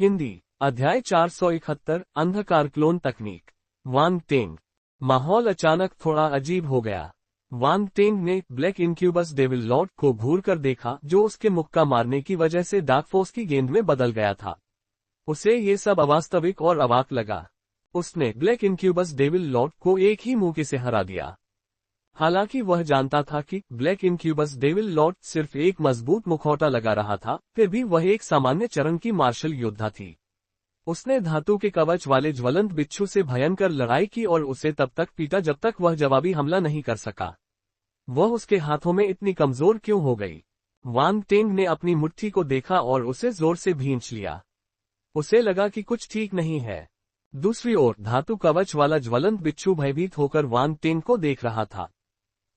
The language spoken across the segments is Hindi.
हिंदी अध्याय 471 अंधकार क्लोन तकनीक। वांग टेंग। माहौल अचानक थोड़ा अजीब हो गया। वांग टेंग ने ब्लैक इनक्यूबस डेविल लॉर्ड को घूर कर देखा, जो उसके मुक्का मारने की वजह से डार्क फोर्स की गेंद में बदल गया था। उसे ये सब अवास्तविक और अवाक लगा। उसने ब्लैक इनक्यूबस डेविल लॉर्ड को एक ही मुक्के से हरा दिया। हालांकि वह जानता था कि ब्लैक इनक्यूबस डेविल लॉर्ड सिर्फ एक मजबूत मुखौटा लगा रहा था, फिर भी वह एक सामान्य चरण की मार्शल योद्धा थी। उसने धातु के कवच वाले ज्वलंत बिच्छू से भयंकर लड़ाई की और उसे तब तक पीटा जब तक वह जवाबी हमला नहीं कर सका। वह उसके हाथों में इतनी कमजोर क्यों हो गई? वांग टेंग ने अपनी मुट्ठी को देखा और उसे जोर से भींच लिया। उसे लगा कि कुछ ठीक नहीं है। दूसरी ओर धातु कवच वाला ज्वलंत बिच्छू भयभीत होकर वांग टेंग को देख रहा था।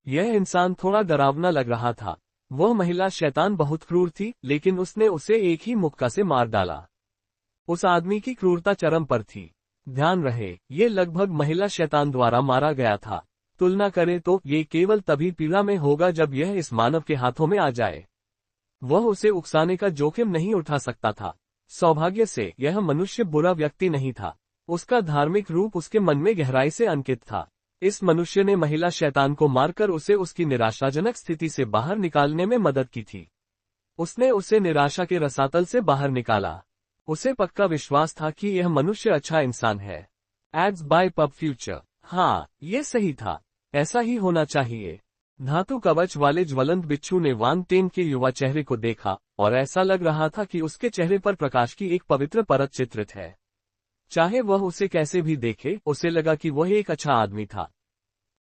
यह इंसान थोड़ा डरावना लग रहा था। वह महिला शैतान बहुत क्रूर थी, लेकिन उसने उसे एक ही मुक्का से मार डाला। उस आदमी की क्रूरता चरम पर थी। ध्यान रहे, ये लगभग महिला शैतान द्वारा मारा गया था। तुलना करें तो ये केवल तभी पीड़ा में होगा जब यह इस मानव के हाथों में आ जाए। वह उसे उकसाने का जोखिम नहीं उठा सकता था। सौभाग्य से यह मनुष्य बुरा व्यक्ति नहीं था। उसका धार्मिक रूप उसके मन में गहराई से अंकित था। इस मनुष्य ने महिला शैतान को मारकर उसे उसकी निराशाजनक स्थिति से बाहर निकालने में मदद की थी। उसने उसे निराशा के रसातल से बाहर निकाला। उसे पक्का विश्वास था कि यह मनुष्य अच्छा इंसान है। Ads bye pub future. हाँ, ये सही था। ऐसा ही होना चाहिए। धातु कवच वाले ज्वलंत बिच्छू ने वांग टेंग के युवा चेहरे को देखा और ऐसा लग रहा था कि उसके चेहरे पर प्रकाश की एक पवित्र परत चित्रित है। चाहे वह उसे कैसे भी देखे, उसे लगा कि वह एक अच्छा आदमी था।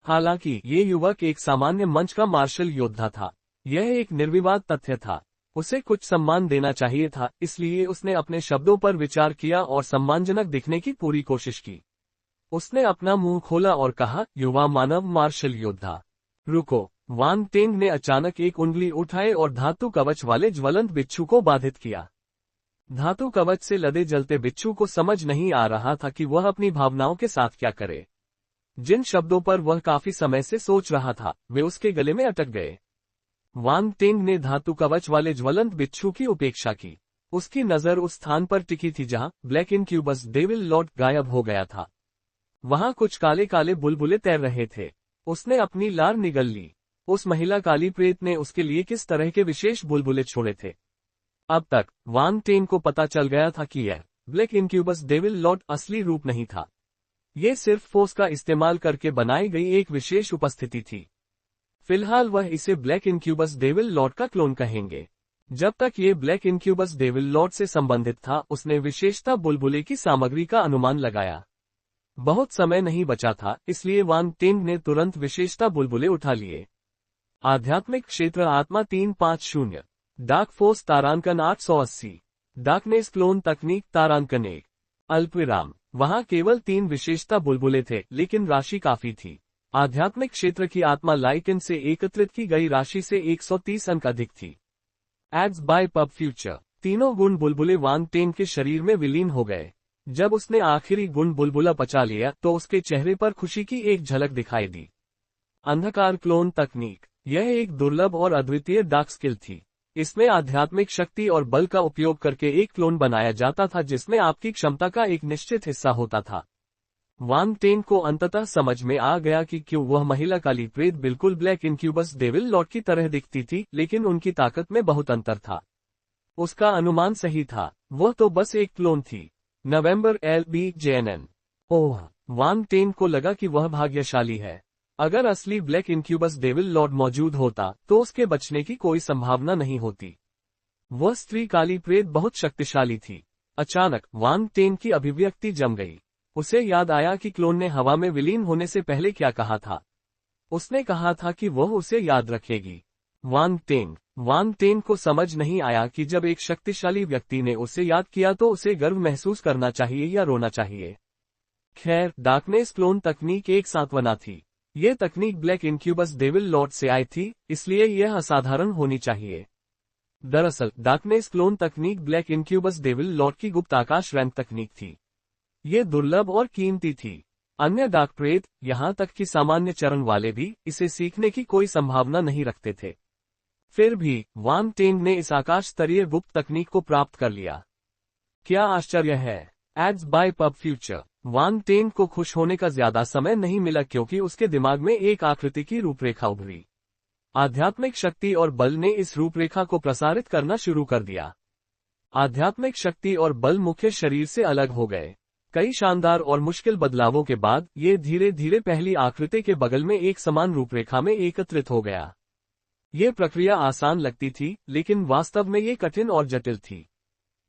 हालांकि ये युवक एक सामान्य मंच का मार्शल योद्धा था। यह एक निर्विवाद तथ्य था। उसे कुछ सम्मान देना चाहिए था, इसलिए उसने अपने शब्दों पर विचार किया और सम्मानजनक दिखने की पूरी कोशिश की। उसने अपना मुंह खोला और कहा, युवा मानव मार्शल योद्धा। रुको। वांग टेंग ने अचानक एक उंगली उठाए और धातु कवच वाले ज्वलंत बिच्छू को बाधित किया। धातु कवच से लदे जलते बिच्छू को समझ नहीं आ रहा था कि वह अपनी भावनाओं के साथ क्या करे। जिन शब्दों पर वह काफी समय से सोच रहा था, वे उसके गले में अटक गए। वांग टेंग ने धातु कवच वाले ज्वलंत बिच्छू की उपेक्षा की। उसकी नजर उस स्थान पर टिकी थी जहां ब्लैक इनक्यूबस डेविल लॉर्ड गायब हो गया था। वहां कुछ काले काले बुलबुले तैर रहे थे। उसने अपनी लार निगल ली। उस महिला काली प्रेत ने उसके लिए किस तरह के विशेष बुलबुले छोड़े थे? अब तक वांग टेंग को पता चल गया था कि यह ब्लैक इनक्यूबस डेविल लॉर्ड असली रूप नहीं था। ये सिर्फ फोर्स का इस्तेमाल करके बनाई गई एक विशेष उपस्थिति थी। फिलहाल वह इसे ब्लैक इनक्यूबस डेविल लॉर्ड का क्लोन कहेंगे। जब तक ये ब्लैक इनक्यूबस डेविल लॉर्ड से संबंधित था, उसने विशेषता बुलबुले की सामग्री का अनुमान लगाया। बहुत समय नहीं बचा था, इसलिए वांग टेंग ने तुरंत विशेषता बुलबुले उठा लिए। आध्यात्मिक क्षेत्र आत्मा 350। डार्क फोर्स तारांकन 880। डार्कनेस क्लोन तकनीक तारांकन 1। अल्पविराम। वहां केवल 3 विशेषता बुलबुले थे, लेकिन राशि काफी थी। आध्यात्मिक क्षेत्र की आत्मा लाइकन से एकत्रित की गई राशि से 130 अंक अधिक थी। Ads bye pub future. तीनों गुण बुलबुले वांग टेंग के शरीर में विलीन हो गए। जब उसने आखिरी गुण बुलबुला पचा लिया तो उसके चेहरे पर खुशी की एक झलक दिखाई दी। अंधकार क्लोन तकनीक। यह एक दुर्लभ और अद्वितीय डार्क स्किल थी। इसमें आध्यात्मिक शक्ति और बल का उपयोग करके एक क्लोन बनाया जाता था जिसमें आपकी क्षमता का एक निश्चित हिस्सा होता था। वांग टेंग को अंततः समझ में आ गया कि क्यों वह महिला काली प्रेत बिल्कुल ब्लैक इनक्यूबस डेविल लॉर्ड की तरह दिखती थी, लेकिन उनकी ताकत में बहुत अंतर था। उसका अनुमान सही था, वह तो बस एक क्लोन थी। नवंबर LBJNN। ओह, वांग टेंग को लगा कि वह भाग्यशाली है। अगर असली ब्लैक इनक्यूबस डेविल लॉर्ड मौजूद होता तो उसके बचने की कोई संभावना नहीं होती। वह स्त्री काली प्रेत बहुत शक्तिशाली थी। अचानक वांग टेंग की अभिव्यक्ति जम गई। उसे याद आया कि क्लोन ने हवा में विलीन होने से पहले क्या कहा था। उसने कहा था कि वह उसे याद रखेगी। वांग टेंग को समझ नहीं आया कि जब एक शक्तिशाली व्यक्ति ने उसे याद किया तो उसे गर्व महसूस करना चाहिए या रोना चाहिए। खैर, डार्कनेस क्लोन तकनीक एक सांत्वना थी। यह तकनीक ब्लैक इनक्यूबस डेविल लॉर्ड से आई थी, इसलिए यह असाधारण होनी चाहिए। दरअसल डार्कनेस क्लोन तकनीक ब्लैक इनक्यूबस डेविल लॉर्ड की गुप्त आकाश रैंक तकनीक थी। ये दुर्लभ और कीमती थी। अन्य डार्क प्रेत, यहां तक कि सामान्य चरण वाले भी इसे सीखने की कोई संभावना नहीं रखते थे। फिर भी वांग टेंग ने इस आकाश स्तरीय गुप्त तकनीक को प्राप्त कर लिया। क्या आश्चर्य है। एड्स बाय पब फ्यूचर। वांग टेन को खुश होने का ज्यादा समय नहीं मिला क्योंकि उसके दिमाग में एक आकृति की रूपरेखा उभरी। आध्यात्मिक शक्ति और बल ने इस रूपरेखा को प्रसारित करना शुरू कर दिया। आध्यात्मिक शक्ति और बल मुख्य शरीर से अलग हो गए। कई शानदार और मुश्किल बदलावों के बाद ये धीरे धीरे पहली आकृति के बगल में एक समान रूपरेखा में एकत्रित हो गया। ये प्रक्रिया आसान लगती थी, लेकिन वास्तव में ये कठिन और जटिल थी।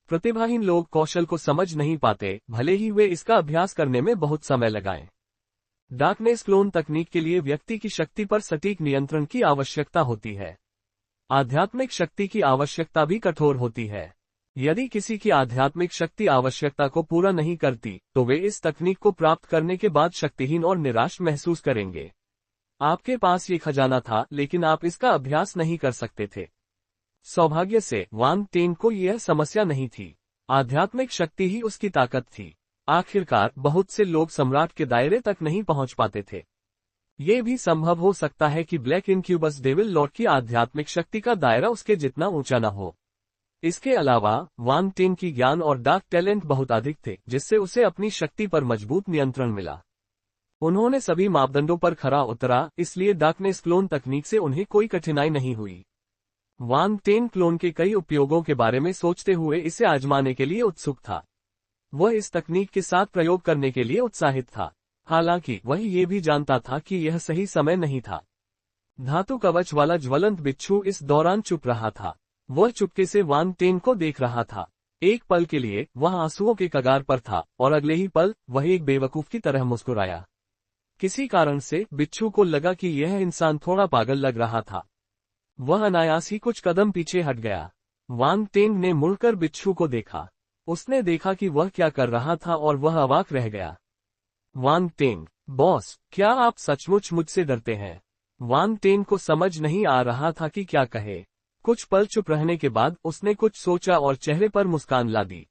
प्रतिभाहीन लोग कौशल को समझ नहीं पाते, भले ही वे इसका अभ्यास करने में बहुत समय लगाएं। डार्कनेस क्लोन तकनीक के लिए व्यक्ति की शक्ति पर सटीक नियंत्रण की आवश्यकता होती है। आध्यात्मिक शक्ति की आवश्यकता भी कठोर होती है। यदि किसी की आध्यात्मिक शक्ति आवश्यकता को पूरा नहीं करती, तो वे इस तकनीक को प्राप्त करने के बाद शक्तिहीन और निराश महसूस करेंगे। आपके पास ये खजाना था, लेकिन आप इसका अभ्यास नहीं कर सकते थे। सौभाग्य से वांग टेन को यह समस्या नहीं थी। आध्यात्मिक शक्ति ही उसकी ताकत थी। आखिरकार बहुत से लोग सम्राट के दायरे तक नहीं पहुंच पाते थे। ये भी संभव हो सकता है कि ब्लैक इनक्यूबस डेविल लॉर्ड की आध्यात्मिक शक्ति का दायरा उसके जितना ऊंचा न हो। इसके अलावा वांग टेन की ज्ञान और डार्क टैलेंट बहुत अधिक थे, जिससे उसे अपनी शक्ति पर मजबूत नियंत्रण मिला। उन्होंने सभी मापदंडों पर खरा उतरा, इसलिए डार्कनेस क्लोन तकनीक से उन्हें कोई कठिनाई नहीं हुई। वांग टेन क्लोन के कई उपयोगों के बारे में सोचते हुए इसे आजमाने के लिए उत्सुक था। वह इस तकनीक के साथ प्रयोग करने के लिए उत्साहित था। हालांकि वह ये भी जानता था कि यह सही समय नहीं था। धातु कवच वाला ज्वलंत बिच्छू इस दौरान चुप रहा था। वह चुपके से वांग टेन को देख रहा था। एक पल के लिए वह आंसुओं के कगार पर था और अगले ही पल वह एक बेवकूफ की तरह मुस्कुराया। किसी कारण से बिच्छू को लगा कि यह इंसान थोड़ा पागल लग रहा था। वह अनायास ही कुछ कदम पीछे हट गया। वांग टेन ने मुड़कर बिच्छू को देखा। उसने देखा कि वह क्या कर रहा था और वह अवाक रह गया। वांग टेन, बॉस, क्या आप सचमुच मुझसे डरते हैं? वांग टेन को समझ नहीं आ रहा था कि क्या कहे। कुछ पल चुप रहने के बाद उसने कुछ सोचा और चेहरे पर मुस्कान ला दी।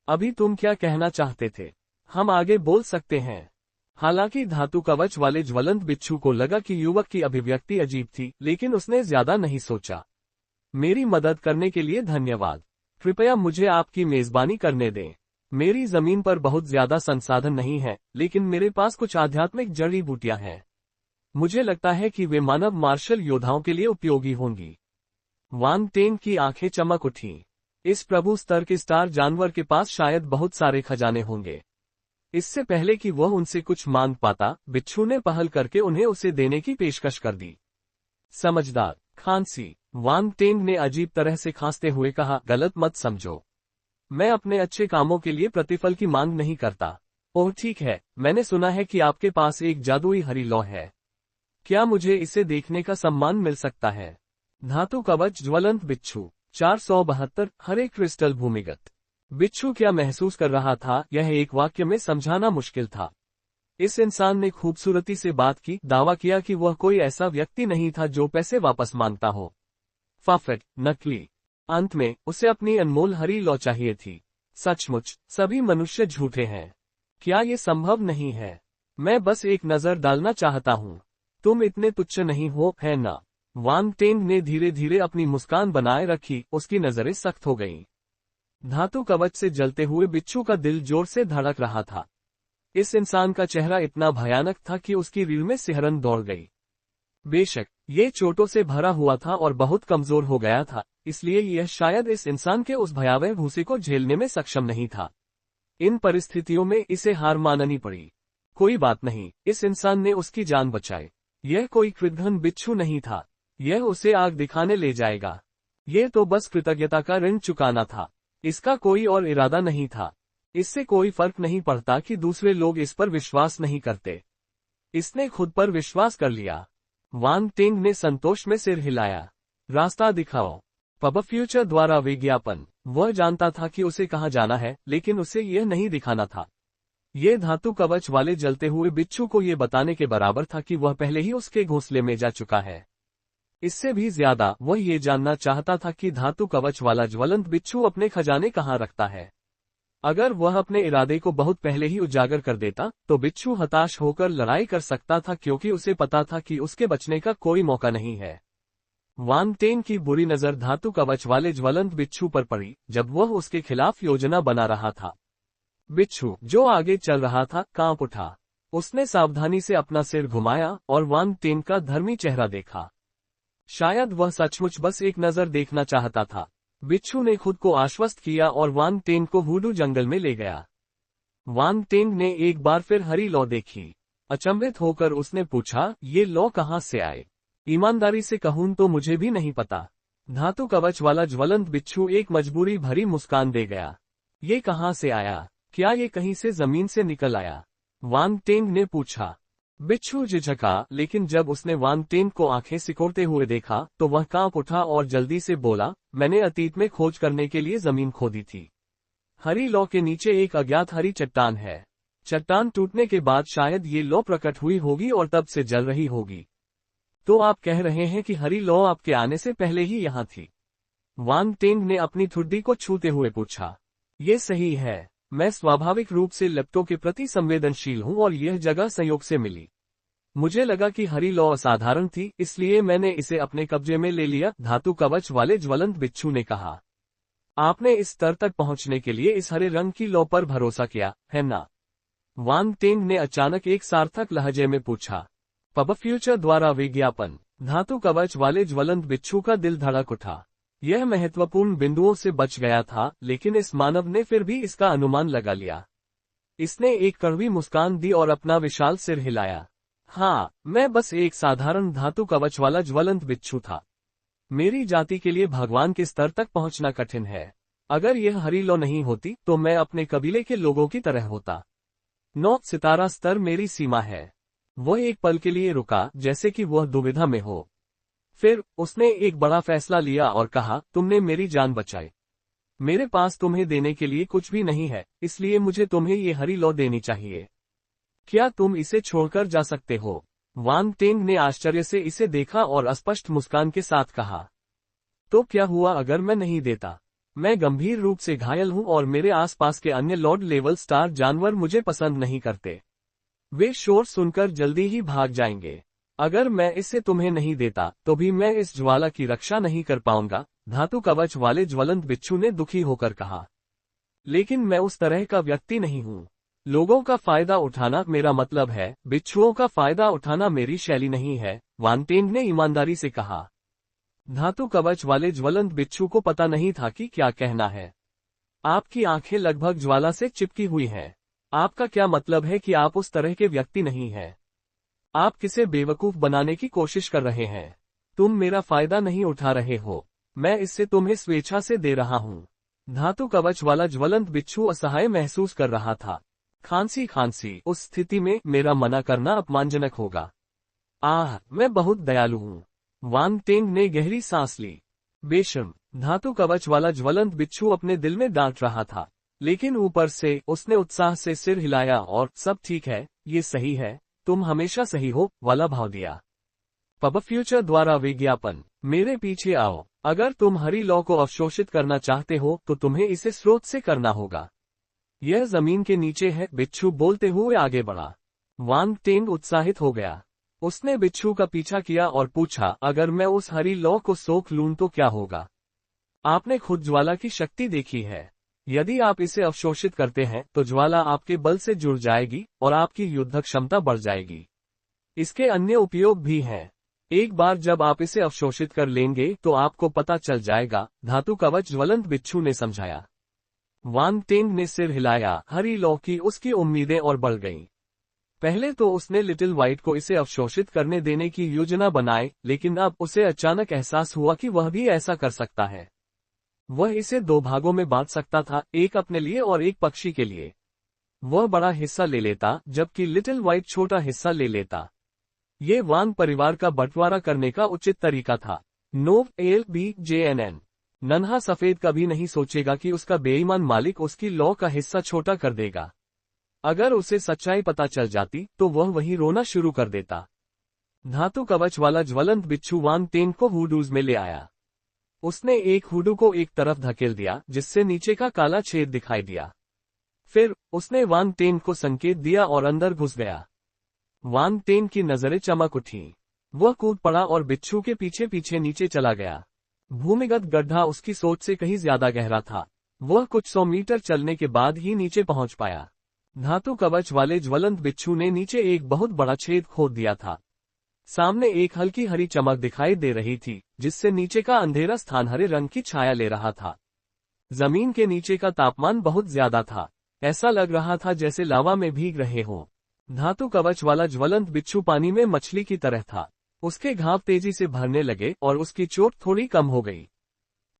अभी तुम क्या कहना चाहते थे? हम आगे बोल सकते हैं। हालांकि धातु कवच वाले ज्वलंत बिच्छू को लगा कि युवक की अभिव्यक्ति अजीब थी, लेकिन उसने ज्यादा नहीं सोचा। मेरी मदद करने के लिए धन्यवाद। कृपया मुझे आपकी मेजबानी करने दें। मेरी जमीन पर बहुत ज्यादा संसाधन नहीं है, लेकिन मेरे पास कुछ आध्यात्मिक जड़ी बूटियां हैं। मुझे लगता है कि वे मानव मार्शल योद्धाओं के लिए उपयोगी होंगी। वांग टेन की आंखें चमक उठीं। इस प्रभु स्तर के स्टार जानवर के पास शायद बहुत सारे खजाने होंगे। इससे पहले कि वह उनसे कुछ मांग पाता, बिच्छू ने पहल करके उन्हें उसे देने की पेशकश कर दी। समझदार। खांसी। वांग टेन ने अजीब तरह से खांसते हुए कहा, गलत मत समझो। मैं अपने अच्छे कामों के लिए प्रतिफल की मांग नहीं करता। ओह ठीक है, मैंने सुना है कि आपके पास एक जादुई हरी लौ है। क्या मुझे इसे देखने का सम्मान मिल सकता है? धातु कवच ज्वलंत बिच्छू। 472 हरे क्रिस्टल भूमिगत। बिच्छू क्या महसूस कर रहा था, यह एक वाक्य में समझाना मुश्किल था। इस इंसान ने खूबसूरती से बात की, दावा किया कि वह कोई ऐसा व्यक्ति नहीं था जो पैसे वापस मांगता हो। फाफेट, नकली। अंत में उसे अपनी अनमोल हरी लौ चाहिए थी। सचमुच, सभी मनुष्य झूठे हैं। क्या ये संभव नहीं है? मैं बस एक नजर डालना चाहता हूँ। तुम इतने तुच्छ नहीं हो, है ना? वांग टेन ने धीरे धीरे अपनी मुस्कान बनाए रखी, उसकी नजरें सख्त हो गईं। धातु कवच से जलते हुए बिच्छू का दिल जोर से धड़क रहा था। इस इंसान का चेहरा इतना भयानक था कि उसकी रीढ़ में सिहरन दौड़ गई। बेशक, ये चोटों से भरा हुआ था और बहुत कमजोर हो गया था, इसलिए यह शायद इस इंसान के उस भयावह भूसे को झेलने में सक्षम नहीं था। इन परिस्थितियों में इसे हार माननी पड़ी। कोई बात नहीं, इस इंसान ने उसकी जान बचाई। यह कोई कृतघ्न बिच्छू नहीं था। यह उसे आग दिखाने ले जाएगा। यह तो बस कृतज्ञता का ऋण चुकाना था। इसका कोई और इरादा नहीं था। इससे कोई फर्क नहीं पड़ता कि दूसरे लोग इस पर विश्वास नहीं करते। इसने खुद पर विश्वास कर लिया। वांग टेन ने संतोष में सिर हिलाया। रास्ता दिखाओ। पब फ्यूचर द्वारा विज्ञापन। वह जानता था कि उसे कहाँ जाना है, लेकिन उसे यह नहीं दिखाना था। यह धातु कवच वाले जलते हुए बिच्छू को यह बताने के बराबर था कि वह पहले ही उसके घोंसले में जा चुका है। इससे भी ज्यादा वह ये जानना चाहता था कि धातु कवच वाला ज्वलंत बिच्छू अपने खजाने कहाँ रखता है। अगर वह अपने इरादे को बहुत पहले ही उजागर कर देता, तो बिच्छू हताश होकर लड़ाई कर सकता था, क्योंकि उसे पता था कि उसके बचने का कोई मौका नहीं है। वांग टेन की बुरी नजर धातु कवच वाले ज्वलंत बिच्छू पर पड़ी जब वह उसके खिलाफ योजना बना रहा था। बिच्छू, जो आगे चल रहा था, कांप उठा। उसने सावधानी से अपना सिर घुमाया और वांग टेन का धर्मी चेहरा देखा। शायद वह सचमुच बस एक नजर देखना चाहता था। बिच्छू ने खुद को आश्वस्त किया और वांग टेन को वुडू जंगल में ले गया। वांग टेन ने एक बार फिर हरी लौ देखी। अचंभित होकर उसने पूछा, ये लौ कहाँ से आए? ईमानदारी से कहूं तो मुझे भी नहीं पता। धातु कवच वाला ज्वलंत बिच्छू एक मजबूरी भरी मुस्कान दे गया। ये कहाँ से आया? क्या ये कहीं से जमीन से निकल आया? वांग टेन ने पूछा। बिच्छू झिझका, लेकिन जब उसने वांग टेन को आंखें सिकोड़ते हुए देखा तो वह कांप उठा और जल्दी से बोला, मैंने अतीत में खोज करने के लिए जमीन खोदी थी। हरी लौ के नीचे एक अज्ञात हरी चट्टान है। चट्टान टूटने के बाद शायद ये लौ प्रकट हुई होगी और तब से जल रही होगी। तो आप कह रहे हैं कि हरी लौ आपके आने से पहले ही यहाँ थी? वांग टेन ने अपनी ठुड्डी को छूते हुए पूछा। ये सही है। मैं स्वाभाविक रूप से लेप्टो के प्रति संवेदनशील हूं और यह जगह संयोग से मिली। मुझे लगा कि हरी लौ असाधारण थी, इसलिए मैंने इसे अपने कब्जे में ले लिया, धातु कवच वाले ज्वलंत बिच्छू ने कहा। आपने इस स्तर तक पहुंचने के लिए इस हरे रंग की लौ पर भरोसा किया, है ना? वांग टेन ने अचानक एक सार्थक लहजे में पूछा। पब फ्यूचर द्वारा विज्ञापन। धातु कवच वाले ज्वलंत बिच्छू का दिल धड़क उठा। यह महत्वपूर्ण बिंदुओं से बच गया था, लेकिन इस मानव ने फिर भी इसका अनुमान लगा लिया। इसने एक कड़वी मुस्कान दी और अपना विशाल सिर हिलाया। हाँ, मैं बस एक साधारण धातु कवच वाला ज्वलंत बिच्छू था। मेरी जाति के लिए भगवान के स्तर तक पहुंचना कठिन है। अगर यह हरी लौ नहीं होती तो मैं अपने कबीले के लोगों की तरह होता। 9 सितारा स्तर मेरी सीमा है। वह एक पल के लिए रुका, जैसे कि वह दुविधा में हो। फिर उसने एक बड़ा फैसला लिया और कहा, तुमने मेरी जान बचाई। मेरे पास तुम्हें देने के लिए कुछ भी नहीं है, इसलिए मुझे तुम्हें ये हरी लौ देनी चाहिए। क्या तुम इसे छोड़कर जा सकते हो? वांग टेन ने आश्चर्य से इसे देखा और अस्पष्ट मुस्कान के साथ कहा। तो क्या हुआ अगर मैं नहीं देता? मैं गंभीर रूप से घायल हूं और मेरे आसपास के अन्य लॉर्ड लेवल स्टार जानवर मुझे पसंद नहीं करते। वे शोर सुनकर जल्दी ही भाग जाएंगे। अगर मैं इसे तुम्हें नहीं देता तो भी मैं इस ज्वाला की रक्षा नहीं कर पाऊंगा, धातु कवच वाले ज्वलंत बिच्छू ने दुखी होकर कहा। लेकिन मैं उस तरह का व्यक्ति नहीं हूँ। लोगों का फायदा उठाना मेरा मतलब है, बिच्छुओं का फायदा उठाना मेरी शैली नहीं है, वांग टेन ने ईमानदारी से कहा। धातु कवच वाले ज्वलंत बिच्छू को पता नहीं था कि क्या कहना है। आपकी आंखें लगभग ज्वाला से चिपकी हुई हैं। आपका क्या मतलब है कि आप उस तरह के व्यक्ति नहीं हैं? आप किसे बेवकूफ बनाने की कोशिश कर रहे हैं? तुम मेरा फायदा नहीं उठा रहे हो। मैं इससे तुम्हें स्वेच्छा से दे रहा हूँ। धातु कवच वाला ज्वलंत बिच्छू असहाय महसूस कर रहा था। खांसी, उस स्थिति में मेरा मना करना अपमानजनक होगा। मैं बहुत दयालु हूँ। वांग टेन ने गहरी सांस ली। बेशर्म, धातु कवच वाला ज्वलंत बिच्छू अपने दिल में डांट रहा था, लेकिन ऊपर से उसने उत्साह से सिर हिलाया और सब ठीक है, ये सही है, तुम हमेशा सही हो वाला भाव दिया। पब फ्यूचर द्वारा विज्ञापन। मेरे पीछे आओ। अगर तुम हरी लौ को अवशोषित करना चाहते हो तो तुम्हें इसे स्रोत से करना होगा। यह जमीन के नीचे है, बिच्छू बोलते हुए आगे बढ़ा। वांग टेन उत्साहित हो गया। उसने बिच्छू का पीछा किया और पूछा, अगर मैं उस हरी लौ को सोख लूं तो क्या होगा? आपने खुद ज्वाला की शक्ति देखी है। यदि आप इसे अवशोषित करते हैं तो ज्वाला आपके बल से जुड़ जाएगी और आपकी युद्ध क्षमता बढ़ जाएगी। इसके अन्य उपयोग भी हैं। एक बार जब आप इसे अवशोषित कर लेंगे तो आपको पता चल जाएगा, धातु कवच ज्वलंत बिच्छू ने समझाया। वांग टेन ने सिर हिलाया। हरी लौ की उसकी उम्मीदें और बढ़ गईं। पहले तो उसने लिटिल व्हाइट को इसे अवशोषित करने देने की योजना बनाई, लेकिन अब उसे अचानक एहसास हुआ कि वह भी ऐसा कर सकता है। वह इसे 2 भागों में बांट सकता था, एक अपने लिए और एक पक्षी के लिए। वह बड़ा हिस्सा ले लेता जबकि लिटिल व्हाइट छोटा हिस्सा ले लेता। ये वांग परिवार का बंटवारा करने का उचित तरीका था। नोव LBJNN। नन्हा सफेद कभी नहीं सोचेगा कि उसका बेईमान मालिक उसकी लौ का हिस्सा छोटा कर देगा। अगर उसे सच्चाई पता चल जाती तो वह वहीं रोना शुरू कर देता। धातु कवच वाला ज्वलंत बिच्छू वांग टेन को वुडूज में ले आया। उसने एक हुडू को एक तरफ धकेल दिया जिससे नीचे का काला छेद दिखाई दिया। फिर उसने वांग टेन को संकेत दिया और अंदर घुस गया। वांग टेन की नजरें चमक उठीं। वह कूद पड़ा और बिच्छू के पीछे पीछे नीचे चला गया। भूमिगत गड्ढा उसकी सोच से कहीं ज्यादा गहरा था। वह कुछ 100 मीटर चलने के बाद ही नीचे पहुंच पाया। धातु कवच वाले ज्वलंत बिच्छू ने नीचे एक बहुत बड़ा छेद खोद दिया था। सामने एक हल्की हरी चमक दिखाई दे रही थी, जिससे नीचे का अंधेरा स्थान हरे रंग की छाया ले रहा था। जमीन के नीचे का तापमान बहुत ज्यादा था। ऐसा लग रहा था जैसे लावा में भीग रहे हों। धातु कवच वाला ज्वलंत बिच्छू पानी में मछली की तरह था। उसके घाव तेजी से भरने लगे और उसकी चोट थोड़ी कम हो गई।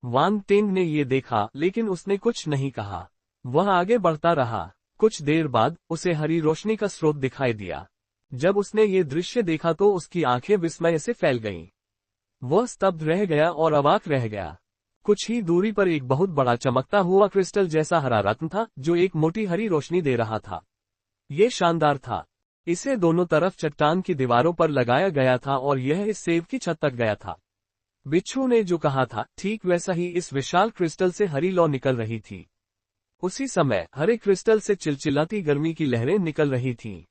वांग टेंग ने ये देखा, लेकिन उसने कुछ नहीं कहा। वह आगे बढ़ता रहा। कुछ देर बाद उसे हरी रोशनी का स्रोत दिखाई दिया। जब उसने ये दृश्य देखा तो उसकी आंखें विस्मय से फैल गईं। वह स्तब्ध रह गया और अवाक रह गया। कुछ ही दूरी पर एक बहुत बड़ा चमकता हुआ क्रिस्टल जैसा हरा रत्न था, जो एक मोटी हरी रोशनी दे रहा था। ये शानदार था। इसे दोनों तरफ चट्टान की दीवारों पर लगाया गया था और यह इस सेब की छत तक गया था। बिच्छू ने जो कहा था, ठीक वैसा ही इस विशाल क्रिस्टल से हरी लौ निकल रही थी। उसी समय हरे क्रिस्टल से चिलचिलाती गर्मी की लहरें निकल रही थीं।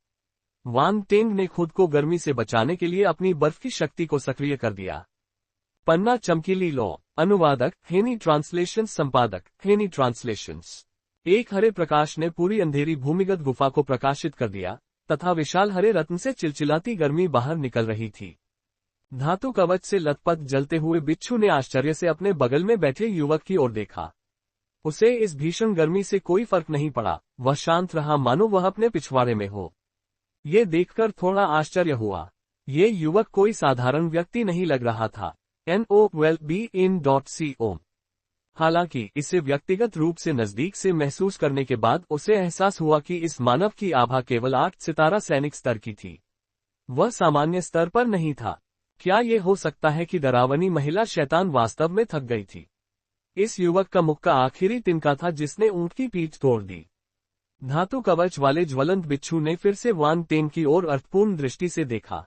वांग टेंग ने खुद को गर्मी से बचाने के लिए अपनी बर्फ की शक्ति को सक्रिय कर दिया। पन्ना चमकीली लौ। अनुवादक हेनी ट्रांसलेशन, संपादक हेनी ट्रांसलेशंस। एक हरे प्रकाश ने पूरी अंधेरी भूमिगत गुफा को प्रकाशित कर दिया तथा विशाल हरे रत्न से चिलचिलाती गर्मी बाहर निकल रही थी। धातु कवच से लथपथ जलते हुए बिच्छू ने आश्चर्य से अपने बगल में बैठे युवक की ओर देखा। उसे इस भीषण गर्मी से कोई फर्क नहीं पड़ा। वह शांत रहा, मानो वह अपने पिछवाड़े में हो। ये देखकर थोड़ा आश्चर्य हुआ। ये युवक कोई साधारण व्यक्ति नहीं लग रहा था। NOLBIN.CO। हालांकि इसे व्यक्तिगत रूप से नजदीक से महसूस करने के बाद उसे एहसास हुआ कि इस मानव की आभा केवल 8 सितारा सैनिक स्तर की थी। वह सामान्य स्तर पर नहीं था। क्या ये हो सकता है कि डरावनी महिला शैतान वास्तव में थक गई थी? इस युवक का मुख का आखिरी तिनका था जिसने ऊंट की पीठ तोड़ दी। धातु कवच वाले ज्वलंत बिच्छू ने फिर से वांग टेंग की ओर अर्थपूर्ण दृष्टि से देखा।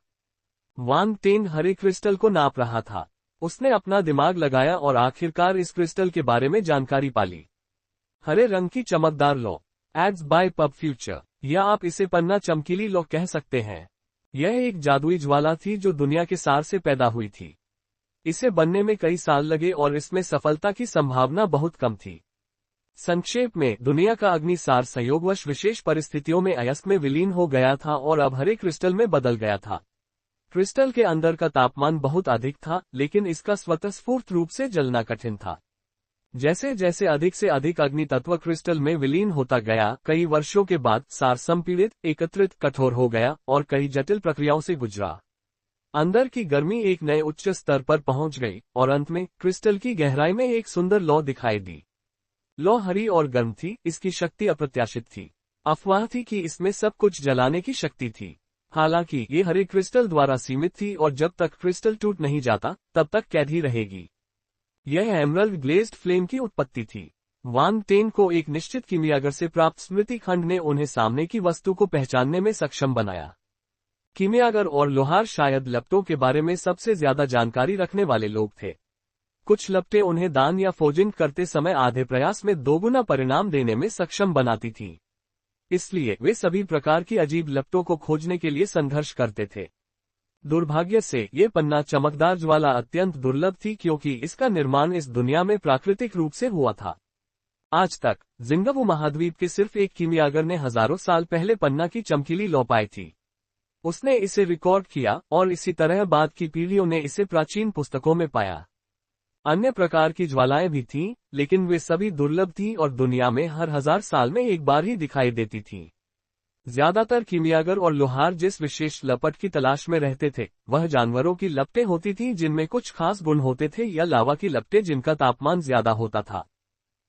वांग टेंग हरे क्रिस्टल को नाप रहा था। उसने अपना दिमाग लगाया और आखिरकार इस क्रिस्टल के बारे में जानकारी पाली। हरे रंग की चमकदार लौ। एड्स बाय पब फ्यूचर, या आप इसे पन्ना चमकीली लौ कह सकते हैं। यह एक जादुई ज्वाला थी जो दुनिया के सार से पैदा हुई थी। इसे बनने में कई साल लगे और इसमें सफलता की संभावना बहुत कम थी। संक्षेप में, दुनिया का अग्निसार संयोगवश विशेष परिस्थितियों में अयस्क में विलीन हो गया था और अब हरे क्रिस्टल में बदल गया था। क्रिस्टल के अंदर का तापमान बहुत अधिक था, लेकिन इसका स्वतःस्फूर्त रूप से जलना कठिन था। जैसे जैसे अधिक से अधिक अग्नि तत्व क्रिस्टल में विलीन होता गया, कई वर्षों के बाद सार संपीड़ित, एकत्रित, कठोर हो गया और कई जटिल प्रक्रियाओं से गुजरा। अंदर की गर्मी एक नए उच्च स्तर पर पहुंच गई और अंत में क्रिस्टल की गहराई में एक सुंदर लौ दिखाई दी। लौ हरी और गर्म थी। इसकी शक्ति अप्रत्याशित थी। अफवाह थी कि इसमें सब कुछ जलाने की शक्ति थी। हालांकि ये हरे क्रिस्टल द्वारा सीमित थी और जब तक क्रिस्टल टूट नहीं जाता तब तक कैद ही रहेगी। यह एमरल्ड ग्लेज्ड फ्लेम की उत्पत्ति थी। वांग टेंग को एक निश्चित कीमियागर से प्राप्त स्मृति खंड ने उन्हें सामने की वस्तु को पहचानने में सक्षम बनाया। कीमियागर और लोहार शायद लपटों के बारे में सबसे ज्यादा जानकारी रखने वाले लोग थे। कुछ लपटें उन्हें दान या फोजिंग करते समय आधे प्रयास में दोगुना परिणाम देने में सक्षम बनाती थीं। इसलिए वे सभी प्रकार की अजीब लपटों को खोजने के लिए संघर्ष करते थे। दुर्भाग्य से ये पन्ना चमकदार ज्वाला अत्यंत दुर्लभ थी क्योंकि इसका निर्माण इस दुनिया में प्राकृतिक रूप से हुआ था। आज तक जिम्बाब्वे महाद्वीप के सिर्फ एक कीमियागर ने हजारों साल पहले पन्ना की चमकीली लौ पाई थी। उसने इसे रिकॉर्ड किया और इसी तरह बाद की पीढ़ियों ने इसे प्राचीन पुस्तकों में पाया। अन्य प्रकार की ज्वालाएं भी थीं, लेकिन वे सभी दुर्लभ थीं और दुनिया में हर 1000 साल में एक बार ही दिखाई देती थीं। ज्यादातर कीमियागर और लोहार जिस विशेष लपट की तलाश में रहते थे, वह जानवरों की लपटें होती थीं जिनमें कुछ खास गुण होते थे या लावा की लपटें जिनका तापमान ज्यादा होता था।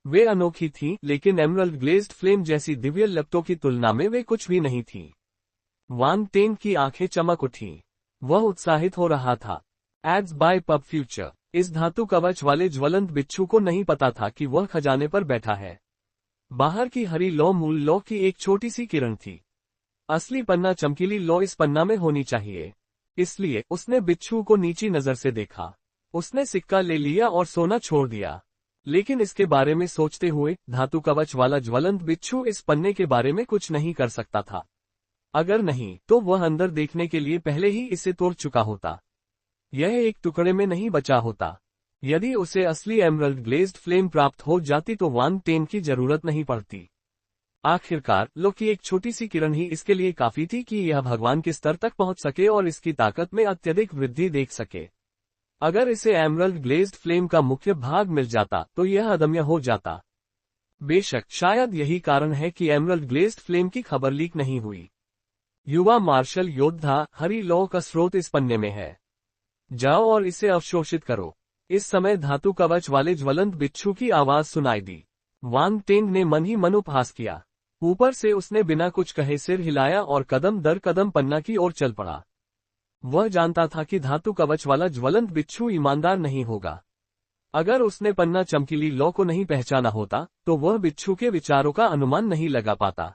वे अनोखी थीं, लेकिन एमरल्ड ग्लेज्ड फ्लेम जैसी दिव्य लपटों की तुलना में वे कुछ भी नहीं थीं। वांग टेंग की आंखें चमक उठीं। वह उत्साहित हो रहा था। Ads bye pub future. इस धातु कवच वाले ज्वलंत बिच्छू को नहीं पता था कि वह खजाने पर बैठा है। बाहर की हरी लौ मूल लौ की एक छोटी सी किरण थी। असली पन्ना चमकीली लौ इस पन्ना में होनी चाहिए। इसलिए उसने बिच्छू को नीची नजर से देखा। उसने सिक्का ले लिया और सोना छोड़ दिया। लेकिन इसके बारे में सोचते हुए धातु कवच वाला ज्वलंत बिच्छू इस पन्ने के बारे में कुछ नहीं कर सकता था। अगर नहीं तो वह अंदर देखने के लिए पहले ही इसे तोड़ चुका होता। यह एक टुकड़े में नहीं बचा होता। यदि उसे असली एमरल्ड ग्लेज्ड फ्लेम प्राप्त हो जाती तो वांग टेन की जरूरत नहीं पड़ती। आखिरकार लो की एक छोटी सी किरण ही इसके लिए काफी थी कि यह भगवान के स्तर तक पहुंच सके और इसकी ताकत में अत्यधिक वृद्धि देख सके। अगर इसे एमरल्ड ग्लेज्ड फ्लेम का मुख्य भाग मिल जाता तो यह अदम्य हो जाता। बेशक शायद यही कारण है कि एमरल्ड ग्लेज्ड फ्लेम की खबर लीक नहीं हुई। युवा मार्शल योद्धा हरी लौ का स्रोत इस पन्ने में है। जाओ और इसे अवशोषित करो। इस समय धातु कवच वाले ज्वलंत बिच्छू की आवाज सुनाई दी। वांग टेंग ने मन ही मन उपहास किया। ऊपर से उसने बिना कुछ कहे सिर हिलाया और कदम दर कदम पन्ना की ओर चल पड़ा। वह जानता था कि धातु कवच वाला ज्वलंत बिच्छू ईमानदार नहीं होगा। अगर उसने पन्ना चमकीली लौ को नहीं पहचाना होता तो वह बिच्छू के विचारों का अनुमान नहीं लगा पाता।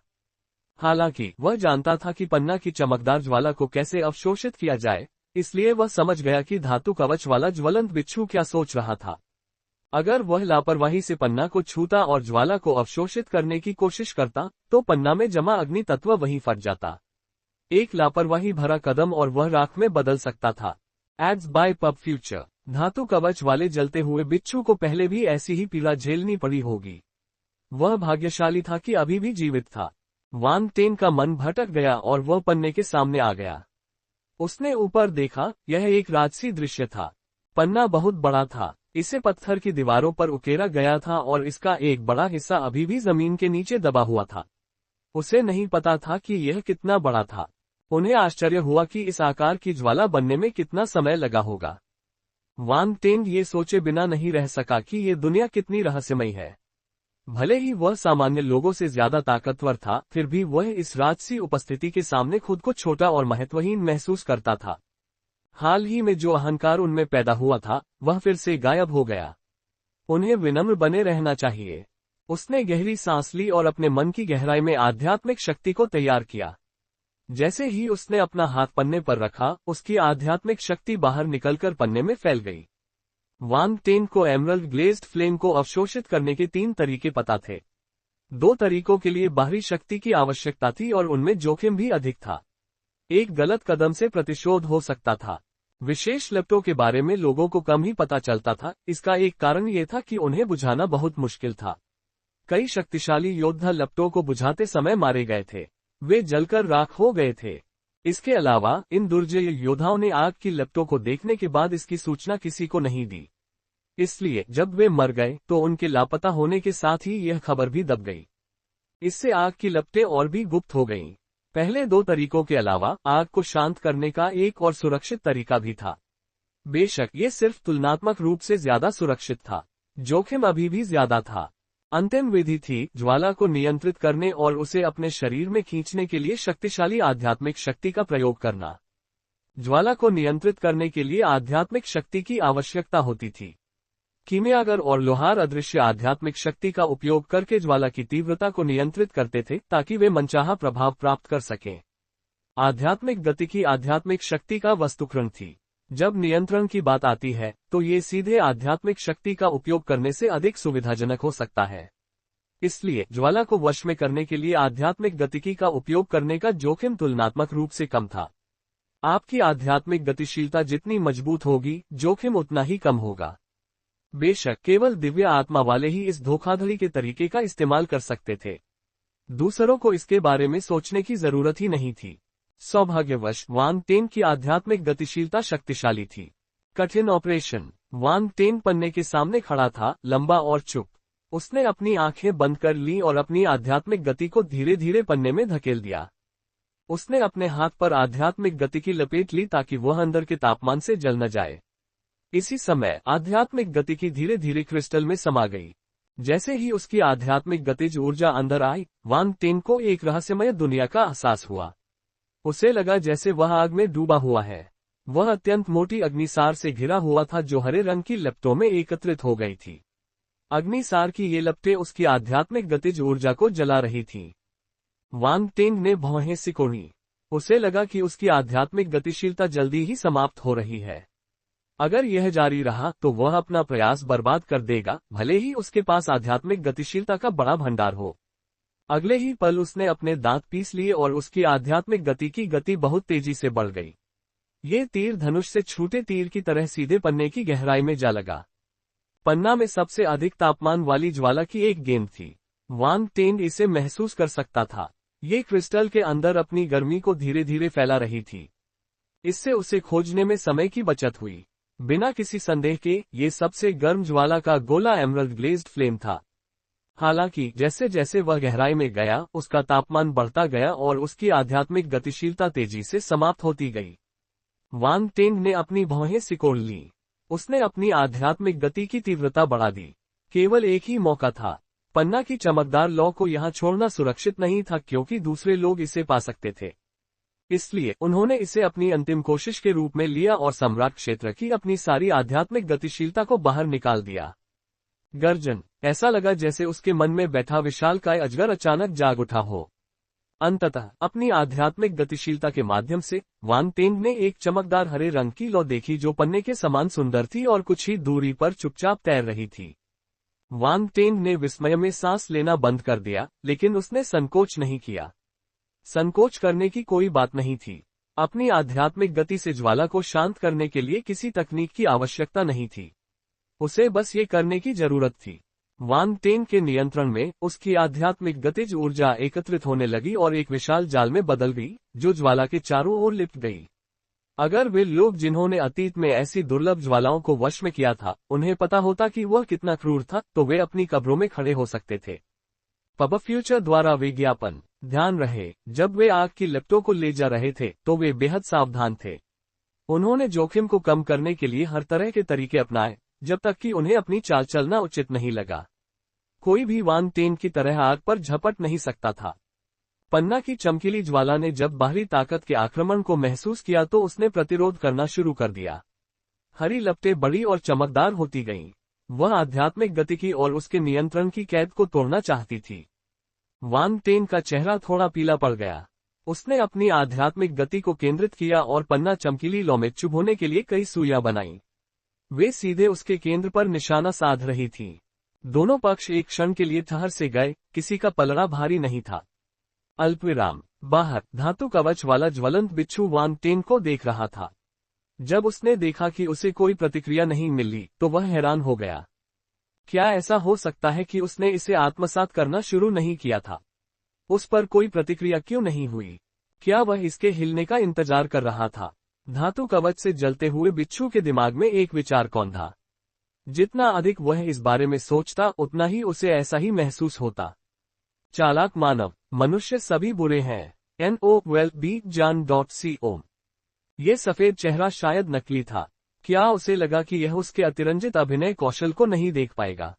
हालांकि वह जानता था कि पन्ना की चमकदार ज्वाला को कैसे अवशोषित किया जाए, इसलिए वह समझ गया कि धातु कवच वाला ज्वलंत बिच्छू क्या सोच रहा था। अगर वह लापरवाही से पन्ना को छूता और ज्वाला को अवशोषित करने की कोशिश करता तो पन्ना में जमा अग्नि तत्व वहीं फट जाता। एक लापरवाही भरा कदम और वह राख में बदल सकता था। Ads bye pub future. धातु कवच वाले जलते हुए बिच्छू को पहले भी ऐसी ही पीड़ा झेलनी पड़ी होगी। वह भाग्यशाली था कि अभी भी जीवित था। वांग टेन का मन भटक गया और वह पन्ने के सामने आ गया। उसने ऊपर देखा, यह एक राजसी दृश्य था। पन्ना बहुत बड़ा था। इसे पत्थर की दीवारों पर उकेरा गया था और इसका एक बड़ा हिस्सा अभी भी जमीन के नीचे दबा हुआ था। उसे नहीं पता था कि यह कितना बड़ा था। उन्हें आश्चर्य हुआ कि इस आकार की ज्वाला बनने में कितना समय लगा होगा। वांग टेन ये सोचे बिना नहीं रह सका कि ये दुनिया कितनी रहस्यमयी है। भले ही वह सामान्य लोगों से ज्यादा ताकतवर था, फिर भी वह इस राजसी उपस्थिति के सामने खुद को छोटा और महत्वहीन महसूस करता था। हाल ही में जो अहंकार उनमें पैदा हुआ था वह फिर से गायब हो गया। उन्हें विनम्र बने रहना चाहिए। उसने गहरी सांस ली और अपने मन की गहराई में आध्यात्मिक शक्ति को तैयार किया। जैसे ही उसने अपना हाथ पन्ने पर रखा, उसकी आध्यात्मिक शक्ति बाहर निकलकर पन्ने में फैल गई। वांग टेन को एमरल्ड ग्लेज्ड फ्लेम को अवशोषित करने के 3 तरीके पता थे। 2 तरीकों के लिए बाहरी शक्ति की आवश्यकता थी और उनमें जोखिम भी अधिक था। एक गलत कदम से प्रतिशोध हो सकता था। विशेष लपटों के बारे में लोगों को कम ही पता चलता था। इसका एक कारण यह था कि उन्हें बुझाना बहुत मुश्किल था। कई शक्तिशाली योद्धा लपटों को बुझाते समय मारे गए थे। वे जलकर राख हो गए थे। इसके अलावा इन दुर्जय योद्धाओं ने आग की लपटों को देखने के बाद इसकी सूचना किसी को नहीं दी। इसलिए जब वे मर गए तो उनके लापता होने के साथ ही यह खबर भी दब गई। इससे आग की लपटें और भी गुप्त हो गईं। पहले 2 तरीकों के अलावा आग को शांत करने का एक और सुरक्षित तरीका भी था। बेशक ये सिर्फ तुलनात्मक रूप से ज्यादा सुरक्षित था। जोखिम अभी भी ज्यादा था। अंतिम विधि थी ज्वाला को नियंत्रित करने और उसे अपने शरीर में खींचने के लिए शक्तिशाली आध्यात्मिक शक्ति का प्रयोग करना। ज्वाला को नियंत्रित करने के लिए आध्यात्मिक शक्ति की आवश्यकता होती थी। कीमियागर और लोहार अदृश्य आध्यात्मिक शक्ति का उपयोग करके ज्वाला की तीव्रता को नियंत्रित करते थे ताकि वे मनचाहा प्रभाव प्राप्त कर सकें। आध्यात्मिक गति की आध्यात्मिक शक्ति का वस्तुकरण थी। जब नियंत्रण की बात आती है तो ये सीधे आध्यात्मिक शक्ति का उपयोग करने से अधिक सुविधाजनक हो सकता है। इसलिए ज्वाला को वश में करने के लिए आध्यात्मिक गतिकी का उपयोग करने का जोखिम तुलनात्मक रूप से कम था। आपकी आध्यात्मिक गतिशीलता जितनी मजबूत होगी, जोखिम उतना ही कम होगा। बेशक केवल दिव्य आत्मा वाले ही इस धोखाधड़ी के तरीके का इस्तेमाल कर सकते थे। दूसरों को इसके बारे में सोचने की जरूरत ही नहीं थी। सौभाग्यवश वांग टेन की आध्यात्मिक गतिशीलता शक्तिशाली थी। कठिन ऑपरेशन। वांग टेन पन्ने के सामने खड़ा था, लंबा और चुप। उसने अपनी आंखें बंद कर ली और अपनी आध्यात्मिक गति को धीरे धीरे पन्ने में धकेल दिया। उसने अपने हाथ पर आध्यात्मिक गति की लपेट ली ताकि वह अंदर के तापमान से जल न जाए। इसी समय आध्यात्मिक गति की धीरे धीरे क्रिस्टल में समा गई। जैसे ही उसकी आध्यात्मिक गतिज ऊर्जा अंदर आई, वांग टेन को एक रहस्यमय दुनिया का एहसास हुआ। उसे लगा जैसे वह आग में डूबा हुआ है। वह अत्यंत मोटी अग्निसार से घिरा हुआ था जो हरे रंग की लपटों में एकत्रित हो गई थी। अग्निसार की ये लपटें उसकी आध्यात्मिक गतिज ऊर्जा को जला रही थीं। वांग टेन ने भौहें सिकोड़ी। उसे लगा कि उसकी आध्यात्मिक गतिशीलता जल्दी ही समाप्त हो रही है। अगर यह जारी रहा तो वह अपना प्रयास बर्बाद कर देगा, भले ही उसके पास आध्यात्मिक गतिशीलता का बड़ा भंडार हो। अगले ही पल उसने अपने दांत पीस लिए और उसकी आध्यात्मिक गति की गति बहुत तेजी से बढ़ गई। ये तीर धनुष से छूटे तीर की तरह सीधे पन्ने की गहराई में जा लगा। पन्ना में सबसे अधिक तापमान वाली ज्वाला की एक गेंद थी। वांग टेंग इसे महसूस कर सकता था। ये क्रिस्टल के अंदर अपनी गर्मी को धीरे धीरे फैला रही थी। इससे उसे खोजने में समय की बचत हुई। बिना किसी संदेह के ये सबसे गर्म ज्वाला का गोला एमरल्ड ग्लेज्ड फ्लेम था। हालांकि जैसे जैसे वह गहराई में गया, उसका तापमान बढ़ता गया और उसकी आध्यात्मिक गतिशीलता तेजी से समाप्त होती गई। वांग टेंग ने अपनी भौहें सिकोड़ ली। उसने अपनी आध्यात्मिक गति की तीव्रता बढ़ा दी। केवल एक ही मौका था। पन्ना की चमकदार लौ को यहाँ छोड़ना सुरक्षित नहीं था, क्योंकि दूसरे लोग इसे पा सकते थे। इसलिए उन्होंने इसे अपनी अंतिम कोशिश के रूप में लिया और सम्राट क्षेत्र की अपनी सारी आध्यात्मिक गतिशीलता को बाहर निकाल दिया। गर्जन। ऐसा लगा जैसे उसके मन में बैठा विशालकाय अजगर अचानक जाग उठा हो। अंततः अपनी आध्यात्मिक गतिशीलता के माध्यम से वांग टेंग ने एक चमकदार हरे रंग की लौ देखी, जो पन्ने के समान सुंदर थी और कुछ ही दूरी पर चुपचाप तैर रही थी। वांग टेंग ने विस्मय में सांस लेना बंद कर दिया, लेकिन उसने संकोच नहीं किया। संकोच करने की कोई बात नहीं थी। अपनी आध्यात्मिक गति से ज्वाला को शांत करने के लिए किसी तकनीक की आवश्यकता नहीं थी। उसे बस ये करने की जरूरत थी। वांग टेंग के नियंत्रण में उसकी आध्यात्मिक गतिज ऊर्जा एकत्रित होने लगी और एक विशाल जाल में बदल गई, जो ज्वाला के चारों ओर लिपट गई। अगर वे लोग जिन्होंने अतीत में ऐसी दुर्लभ ज्वालाओं को वश में किया था, उन्हें पता होता कि वह कितना क्रूर था, तो वे अपनी कब्रों में खड़े हो सकते थे। पब फ्यूचर द्वारा विज्ञापन। ध्यान रहे, जब वे आग की लपटों को ले जा रहे थे तो वे बेहद सावधान थे। उन्होंने जोखिम को कम करने के लिए हर तरह के तरीके अपनाए, जब तक कि उन्हें अपनी चाल चलना उचित नहीं लगा। कोई भी वांग टेंग की तरह आग पर झपट नहीं सकता था। पन्ना की चमकीली ज्वाला ने जब बाहरी ताकत के आक्रमण को महसूस किया तो उसने प्रतिरोध करना शुरू कर दिया। हरी लपटें बड़ी और चमकदार होती गईं। वह आध्यात्मिक गति की और उसके नियंत्रण की कैद को तोड़ना चाहती थी। वांग टेंग का चेहरा थोड़ा पीला पड़ गया। उसने अपनी आध्यात्मिक गति को केंद्रित किया और पन्ना चमकीली लौ में चुभोने के लिए कई सुइयां बनाई। वे सीधे उसके केंद्र पर निशाना साध रही थीं। दोनों पक्ष एक क्षण के लिए ठहर से गए, किसी का पलड़ा भारी नहीं था। अल्पविराम। बाहर धातु कवच वाला ज्वलंत बिच्छू वांग टेंग को देख रहा था। जब उसने देखा कि उसे कोई प्रतिक्रिया नहीं मिली, तो वह हैरान हो गया। क्या ऐसा हो सकता है कि उसने इसे आत्मसात करना शुरू नहीं किया था? उस पर कोई प्रतिक्रिया क्यों नहीं हुई? क्या वह इसके हिलने का इंतजार कर रहा था? धातु कवच से जलते हुए बिच्छू के दिमाग में एक विचार कौंधा। जितना अधिक वह इस बारे में सोचता, उतना ही उसे ऐसा ही महसूस होता। चालाक मानव। मनुष्य सभी बुरे हैं। NOWELLBJAN.com। ये सफेद चेहरा शायद नकली था। क्या उसे लगा कि यह उसके अतिरंजित अभिनय कौशल को नहीं देख पाएगा?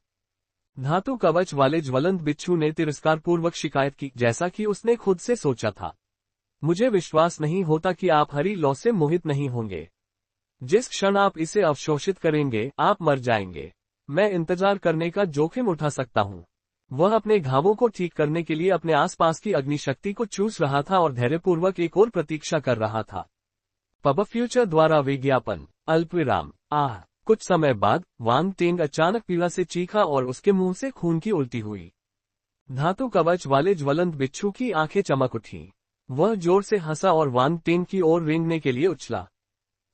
धातु कवच वाले ज्वलंत बिच्छू ने तिरस्कारपूर्वक शिकायत की, जैसा कि उसने खुद से सोचा था। मुझे विश्वास नहीं होता कि आप हरी लौ से मोहित नहीं होंगे। जिस क्षण आप इसे अवशोषित करेंगे, आप मर जाएंगे। मैं इंतजार करने का जोखिम उठा सकता हूँ। वह अपने घावों को ठीक करने के लिए अपने आसपास की अग्निशक्ति को चूस रहा था और धैर्यपूर्वक एक और प्रतीक्षा कर रहा था। पब फ्यूचर द्वारा विज्ञापन। अल्पविराम। कुछ समय बाद वांग टेंग अचानक पीड़ा से चीखा और उसके मुंह से खून की उल्टी हुई। धातु कवच वाले ज्वलंत बिच्छू की आंखें चमक उठीं। वह जोर से हंसा और वांग टेंग की ओर रेंगने के लिए उछला।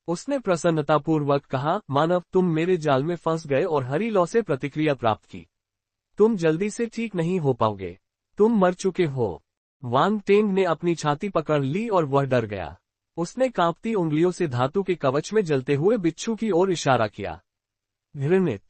उसने प्रसन्नतापूर्वक कहा, मानव, तुम मेरे जाल में फंस गए और हरी लौ से प्रतिक्रिया प्राप्त की। तुम जल्दी से ठीक नहीं हो पाओगे। तुम मर चुके हो। वांग टेंग ने अपनी छाती पकड़ ली और वह डर गया। उसने कांपती उंगलियों से धातु के कवच में जलते हुए बिच्छू की ओर इशारा किया। घृणित।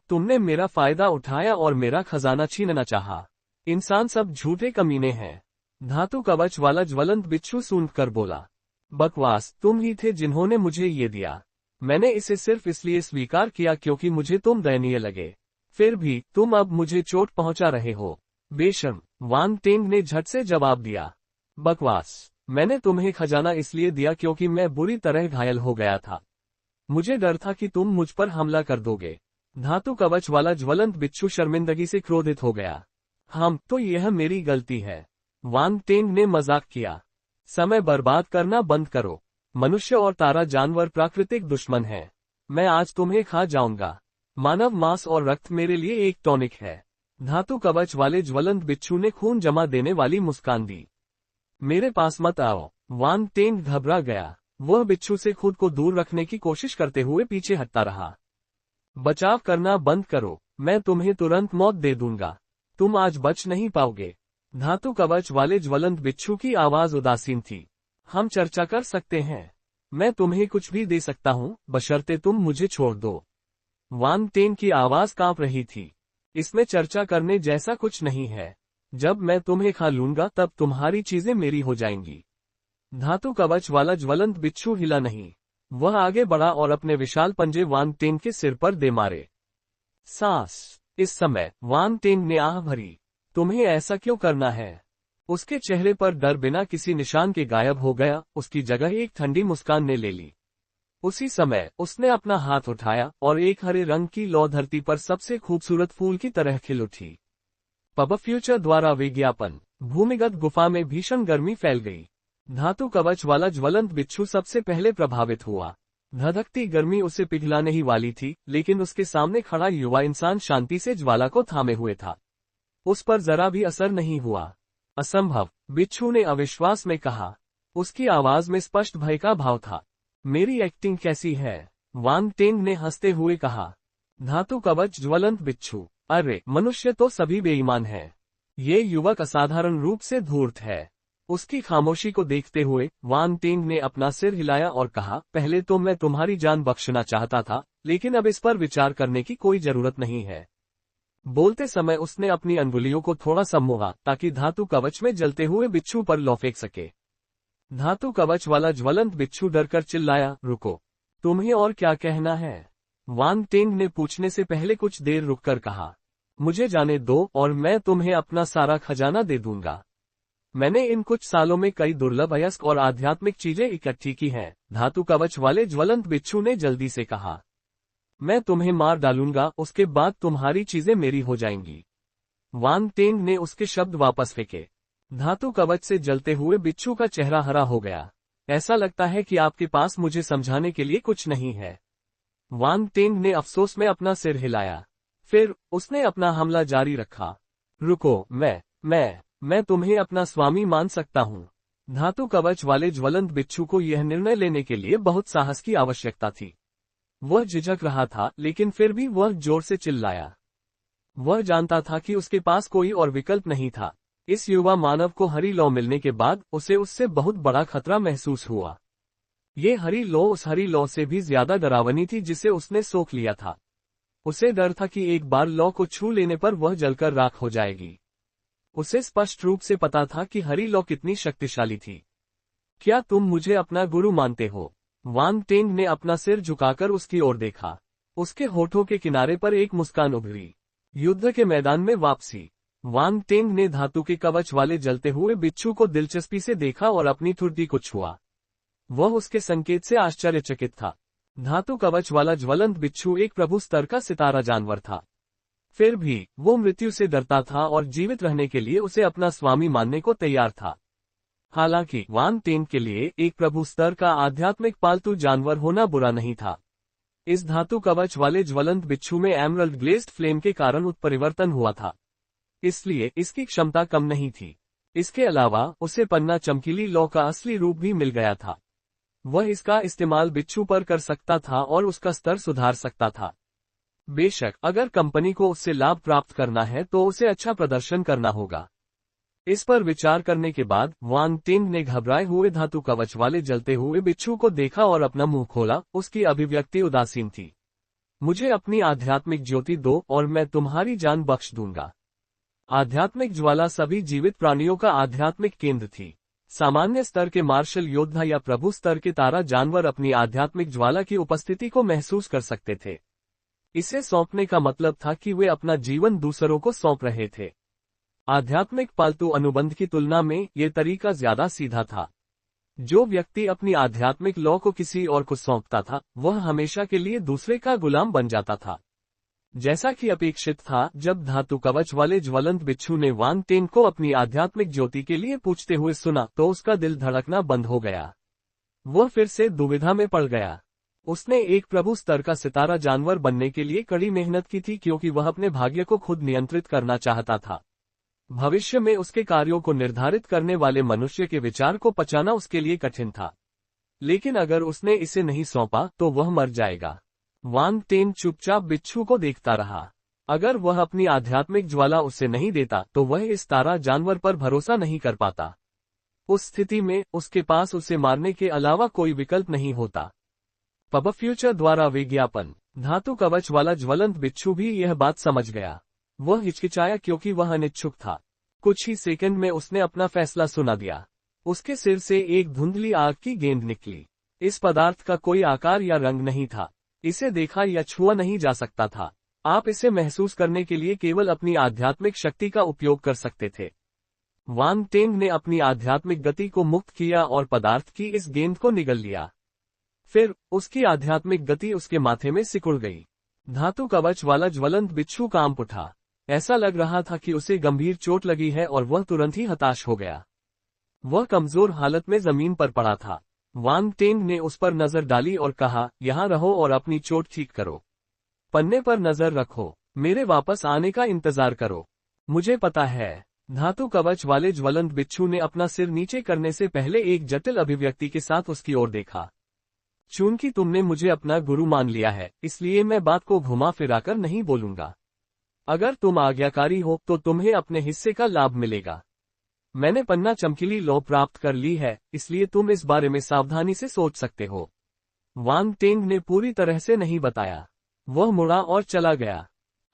तुमने मेरा फायदा उठाया और मेरा खजाना छीनना चाहा। इंसान सब झूठे कमीने हैं। धातु कवच वाला ज्वलंत बिच्छू सूंघकर बोला। बकवास, तुम ही थे जिन्होंने मुझे ये दिया। मैंने इसे सिर्फ इसलिए स्वीकार किया क्योंकि मुझे तुम दयनीय लगे। फिर भी तुम अब मुझे चोट पहुंचा रहे हो। बेशर्म। वांग टेंग ने झट से जवाब दिया। बकवास। मैंने तुम्हें खजाना इसलिए दिया क्योंकि मैं बुरी तरह घायल हो गया था। मुझे डर था कि तुम मुझ पर हमला कर दोगे। धातु कवच वाला ज्वलंत बिच्छू शर्मिंदगी से क्रोधित हो गया। तो यह मेरी गलती है। वांग टेंग ने मजाक किया। समय बर्बाद करना बंद करो। मनुष्य और तारा जानवर प्राकृतिक दुश्मन हैं। मैं आज तुम्हें खा जाऊंगा। मानव मांस और रक्त मेरे लिए एक टॉनिक है। धातु कवच वाले ज्वलंत बिच्छू ने खून जमा देने वाली मुस्कान दी। मेरे पास मत आओ। वांग टेंग घबरा गया। वह बिच्छू से खुद को दूर रखने की कोशिश करते हुए पीछे हटता रहा। बचाव करना बंद करो, मैं तुम्हें तुरंत मौत दे दूंगा, तुम आज बच नहीं पाओगे। धातु कवच वाले ज्वलंत बिच्छू की आवाज उदासीन थी। हम चर्चा कर सकते हैं, मैं तुम्हें कुछ भी दे सकता हूँ, बशर्ते तुम मुझे छोड़ दो। वान टेन की आवाज कांप रही थी। इसमें चर्चा करने जैसा कुछ नहीं है। जब मैं तुम्हें खा लूंगा तब तुम्हारी चीजें मेरी हो जाएंगी। धातु कवच वाला ज्वलंत बिच्छू हिला नहीं। वह आगे बढ़ा और अपने विशाल पंजे वान टेन के सिर पर दे मारे। सांस। इस समय वान टेन ने आह भरी। तुम्हें ऐसा क्यों करना है? उसके चेहरे पर डर बिना किसी निशान के गायब हो गया, उसकी जगह एक ठंडी मुस्कान ने ले ली। उसी समय उसने अपना हाथ उठाया और एक हरे रंग की लौ धरती पर सबसे खूबसूरत फूल की तरह खिल उठी। पब फ्यूचर द्वारा विज्ञापन। भूमिगत गुफा में भीषण गर्मी फैल गई। धातु कवच वाला ज्वलंत बिच्छू सबसे पहले प्रभावित हुआ। धधकती गर्मी उसे पिघलाने ही वाली थी, लेकिन उसके सामने खड़ा युवा इंसान शांति से ज्वाला को थामे हुए था। उस पर जरा भी असर नहीं हुआ। असंभव, बिच्छू ने अविश्वास में कहा। उसकी आवाज में स्पष्ट भय का भाव था। मेरी एक्टिंग कैसी है? वान टेन ने हंसते हुए कहा। धातु कवच ज्वलंत बिच्छू, अरे मनुष्य तो सभी बेईमान हैं। ये युवक असाधारण रूप से धूर्त है। उसकी खामोशी को देखते हुए वान टेन ने अपना सिर हिलाया और कहा, पहले तो मैं तुम्हारी जान बख्शना चाहता था, लेकिन अब इस पर विचार करने की कोई जरूरत नहीं है। बोलते समय उसने अपनी अंगुलियों को थोड़ा सा मोड़ा ताकि धातु कवच में जलते हुए बिच्छू पर लौ फेंक सके। धातु कवच वाला ज्वलंत बिच्छू डरकर चिल्लाया, रुको, तुम्हें और क्या कहना है? वान टेन ने पूछने से पहले कुछ देर रुककर कहा, मुझे जाने दो और मैं तुम्हें अपना सारा खजाना दे दूंगा। मैंने इन कुछ सालों में कई दुर्लभ अयस्क और आध्यात्मिक चीजें इकट्ठी की हैं। धातु कवच वाले ज्वलंत बिच्छू ने जल्दी से कहा, मैं तुम्हें मार डालूंगा, उसके बाद तुम्हारी चीजें मेरी हो जाएंगी। वान टेन ने उसके शब्द वापस फेंके। धातु कवच से जलते हुए बिच्छू का चेहरा हरा हो गया। ऐसा लगता है कि आपके पास मुझे समझाने के लिए कुछ नहीं है। वान टेन ने अफसोस में अपना सिर हिलाया। फिर उसने अपना हमला जारी रखा। रुको, मैं तुम्हें अपना स्वामी मान सकता हूँ। धातु कवच वाले ज्वलंत बिच्छू को यह निर्णय लेने के लिए बहुत साहस की आवश्यकता थी। वह झिझक रहा था, लेकिन फिर भी वह जोर से चिल्लाया। वह जानता था कि उसके पास कोई और विकल्प नहीं था। इस युवा मानव को हरी लौ मिलने के बाद उसे उससे बहुत बड़ा खतरा महसूस हुआ। ये हरी लौ उस हरी लौ से भी ज्यादा डरावनी थी जिसे उसने सोख लिया था। उसे डर था कि एक बार लौ को छू लेने पर वह जलकर राख हो जाएगी। उसे स्पष्ट रूप से पता था कि हरी लौ कितनी शक्तिशाली थी। क्या तुम मुझे अपना गुरु मानते हो? वान टेन ने अपना सिर झुकाकर उसकी ओर देखा। उसके होठों के किनारे पर एक मुस्कान उभरी। युद्ध के मैदान में वापसी। वान टेन ने धातु के कवच वाले जलते हुए बिच्छू को दिलचस्पी से देखा और अपनी ठुड्डी को छुआ। वह उसके संकेत से आश्चर्यचकित था। धातु कवच वाला ज्वलंत बिच्छू एक प्रभु स्तर का सितारा जानवर था। फिर भी वो मृत्यु से डरता था और जीवित रहने के लिए उसे अपना स्वामी मानने को तैयार था। हालांकि वान टेन के लिए एक प्रभु स्तर का आध्यात्मिक पालतू जानवर होना बुरा नहीं था। इस धातु कवच वाले ज्वलंत बिच्छू में एमरल्ड ग्लेज्ड फ्लेम के कारण उत्परिवर्तन हुआ था, इसलिए इसकी क्षमता कम नहीं थी। इसके अलावा उसे पन्ना चमकीली लौ का असली रूप भी मिल गया था। वह इसका इस्तेमाल बिच्छू पर कर सकता था और उसका स्तर सुधार सकता था। बेशक अगर कंपनी को उससे लाभ प्राप्त करना है तो उसे अच्छा प्रदर्शन करना होगा। इस पर विचार करने के बाद वान टेन ने घबराए हुए धातु कवच वाले जलते हुए बिच्छू को देखा और अपना मुंह खोला। उसकी अभिव्यक्ति उदासीन थी। मुझे अपनी आध्यात्मिक ज्योति दो और मैं तुम्हारी जान बख्श दूंगा। आध्यात्मिक ज्वाला सभी जीवित प्राणियों का आध्यात्मिक केंद्र थी। सामान्य स्तर के मार्शल योद्धा या प्रभु स्तर के तारा जानवर अपनी आध्यात्मिक ज्वाला की उपस्थिति को महसूस कर सकते थे। इसे सौंपने का मतलब था कि वे अपना जीवन दूसरों को सौंप रहे थे। आध्यात्मिक पालतू अनुबंध की तुलना में ये तरीका ज्यादा सीधा था। जो व्यक्ति अपनी आध्यात्मिक लौ को किसी और को सौंपता था, वह हमेशा के लिए दूसरे का गुलाम बन जाता था। जैसा कि अपेक्षित था, जब धातु कवच वाले ज्वलंत बिच्छू ने वान टेन को अपनी आध्यात्मिक ज्योति के लिए पूछते हुए सुना तो उसका दिल धड़कना बंद हो गया। वह फिर से दुविधा में पड़ गया। उसने एक प्रभु स्तर का सितारा जानवर बनने के लिए कड़ी मेहनत की थी क्योंकि वह अपने भाग्य को खुद नियंत्रित करना चाहता था। भविष्य में उसके कार्यों को निर्धारित करने वाले मनुष्य के विचार को पचाना उसके लिए कठिन था। लेकिन अगर उसने इसे नहीं सौंपा तो वह मर जाएगा। वांग टेन चुपचाप बिच्छू को देखता रहा। अगर वह अपनी आध्यात्मिक ज्वाला उसे नहीं देता तो वह इस तारा जानवर पर भरोसा नहीं कर पाता। उस स्थिति में उसके पास उसे मारने के अलावा कोई विकल्प नहीं होता। पब फ्यूचर द्वारा विज्ञापन। धातु कवच वाला ज्वलंत बिच्छू भी यह बात समझ गया। वह हिचकिचाया क्योंकि वह अनिच्छुक था। कुछ ही सेकंड में उसने अपना फैसला सुना दिया। उसके सिर से एक धुंधली आग की गेंद निकली। इस पदार्थ का कोई आकार या रंग नहीं था। इसे देखा या छुआ नहीं जा सकता था। आप इसे महसूस करने के लिए केवल अपनी आध्यात्मिक शक्ति का उपयोग कर सकते थे। वांग टेंग ने अपनी आध्यात्मिक गति को मुक्त किया और पदार्थ की इस गेंद को निगल लिया। फिर उसकी आध्यात्मिक गति उसके माथे में सिकुड़ गई। धातु कवच वाला ज्वलंत बिच्छू कांप उठा। ऐसा लग रहा था कि उसे गंभीर चोट लगी है और वह तुरंत ही हताश हो गया। वह कमजोर हालत में जमीन पर पड़ा था। वांग टेंग ने उस पर नजर डाली और कहा, यहाँ रहो और अपनी चोट ठीक करो। पन्ने पर नजर रखो। मेरे वापस आने का इंतजार करो। मुझे पता है। धातु कवच वाले ज्वलंत बिच्छू ने अपना सिर नीचे करने से पहले एक जटिल अभिव्यक्ति के साथ उसकी ओर देखा। चूंकि तुमने मुझे अपना गुरु मान लिया है, इसलिए मैं बात को घुमा फिराकर नहीं बोलूंगा। अगर तुम आज्ञाकारी हो तो तुम्हें अपने हिस्से का लाभ मिलेगा। मैंने पन्ना चमकीली लौ प्राप्त कर ली है, इसलिए तुम इस बारे में सावधानी से सोच सकते हो। वांग टेंग ने पूरी तरह से नहीं बताया। वह मुड़ा और चला गया।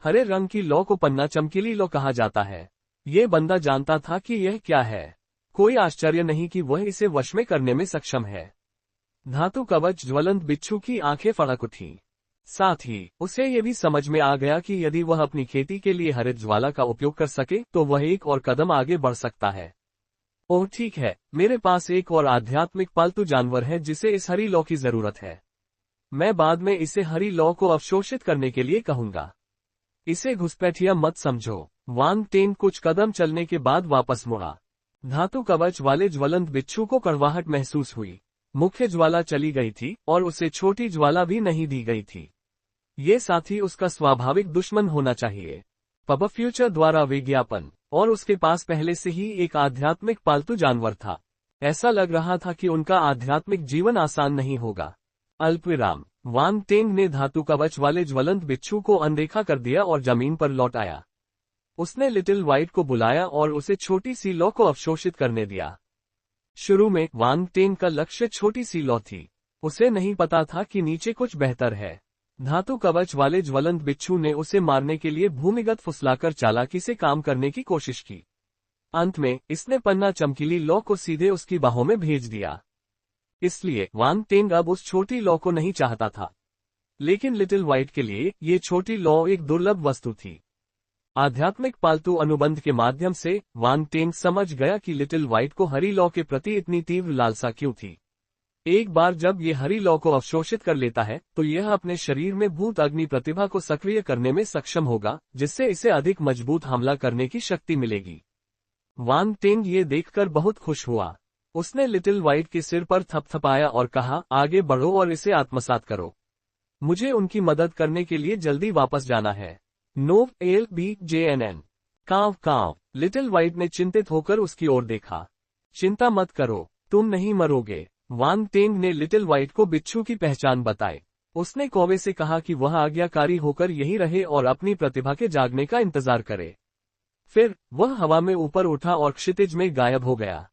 हरे रंग की लौ को पन्ना चमकीली लौ कहा जाता है। ये बंदा जानता था कि यह क्या है। कोई आश्चर्य नहीं कि वह इसे वश में करने में सक्षम है। धातु कवच ज्वलंत बिच्छू की आंखें फड़क उठीं। साथ ही उसे ये भी समझ में आ गया कि यदि वह अपनी खेती के लिए हरित ज्वाला का उपयोग कर सके तो वह एक और कदम आगे बढ़ सकता है। ओह ठीक है, मेरे पास एक और आध्यात्मिक पालतू जानवर है जिसे इस हरी लौ की जरूरत है। मैं बाद में इसे हरी लौ को अवशोषित करने के लिए कहूंगा। इसे घुसपैठिया मत समझो। वांग टेंग कुछ कदम चलने के बाद वापस मुड़ा। धातु कवच वाले ज्वलंत बिच्छू को कड़वाहट महसूस हुई। मुख्य ज्वाला चली गई थी और उसे छोटी ज्वाला भी नहीं दी गई थी। ये साथी उसका स्वाभाविक दुश्मन होना चाहिए। पब फ्यूचर द्वारा विज्ञापन। और उसके पास पहले से ही एक आध्यात्मिक पालतू जानवर था। ऐसा लग रहा था कि उनका आध्यात्मिक जीवन आसान नहीं होगा। अल्पविराम। वांग टेंग ने धातु कवच वाले ज्वलंत बिच्छू को अनदेखा कर दिया और जमीन पर लौट आया। उसने लिटिल व्हाइट को बुलाया और उसे छोटी सी लौ को अवशोषित करने दिया। शुरू में वांग टेंग का लक्ष्य छोटी सी लौ थी। उसे नहीं पता था कि नीचे कुछ बेहतर है। धातु कवच वाले ज्वलंत बिच्छू ने उसे मारने के लिए भूमिगत फुसलाकर चालाकी से काम करने की कोशिश की। अंत में इसने पन्ना चमकीली लौ को सीधे उसकी बाहों में भेज दिया। इसलिए वांग टेंग अब उस छोटी लौ को नहीं चाहता था। लेकिन लिटिल व्हाइट के लिए ये छोटी लौ एक दुर्लभ वस्तु थी। आध्यात्मिक पालतू अनुबंध के माध्यम से वांग टेंग समझ गया कि लिटिल व्हाइट को हरी लौ के प्रति इतनी तीव्र लालसा क्यों थी। एक बार जब ये हरी लौ को अवशोषित कर लेता है तो यह अपने शरीर में भूत अग्नि प्रतिभा को सक्रिय करने में सक्षम होगा, जिससे इसे अधिक मजबूत हमला करने की शक्ति मिलेगी। वांग टेंग ये देखकर बहुत खुश हुआ। उसने लिटिल व्हाइट के सिर पर थपथपाया और कहा, आगे बढ़ो और इसे आत्मसात करो। मुझे उनकी मदद करने के लिए जल्दी वापस जाना है। नोव एल बी JNN। कांव कांव। लिटिल व्हाइट ने चिंतित होकर उसकी ओर देखा। चिंता मत करो, तुम नहीं मरोगे। वांग टेंग ने लिटिल व्हाइट को बिच्छू की पहचान बताई। उसने कौवे से कहा कि वह आज्ञाकारी होकर यहीं रहे और अपनी प्रतिभा के जागने का इंतजार करे। फिर वह हवा में ऊपर उठा और क्षितिज में गायब हो गया।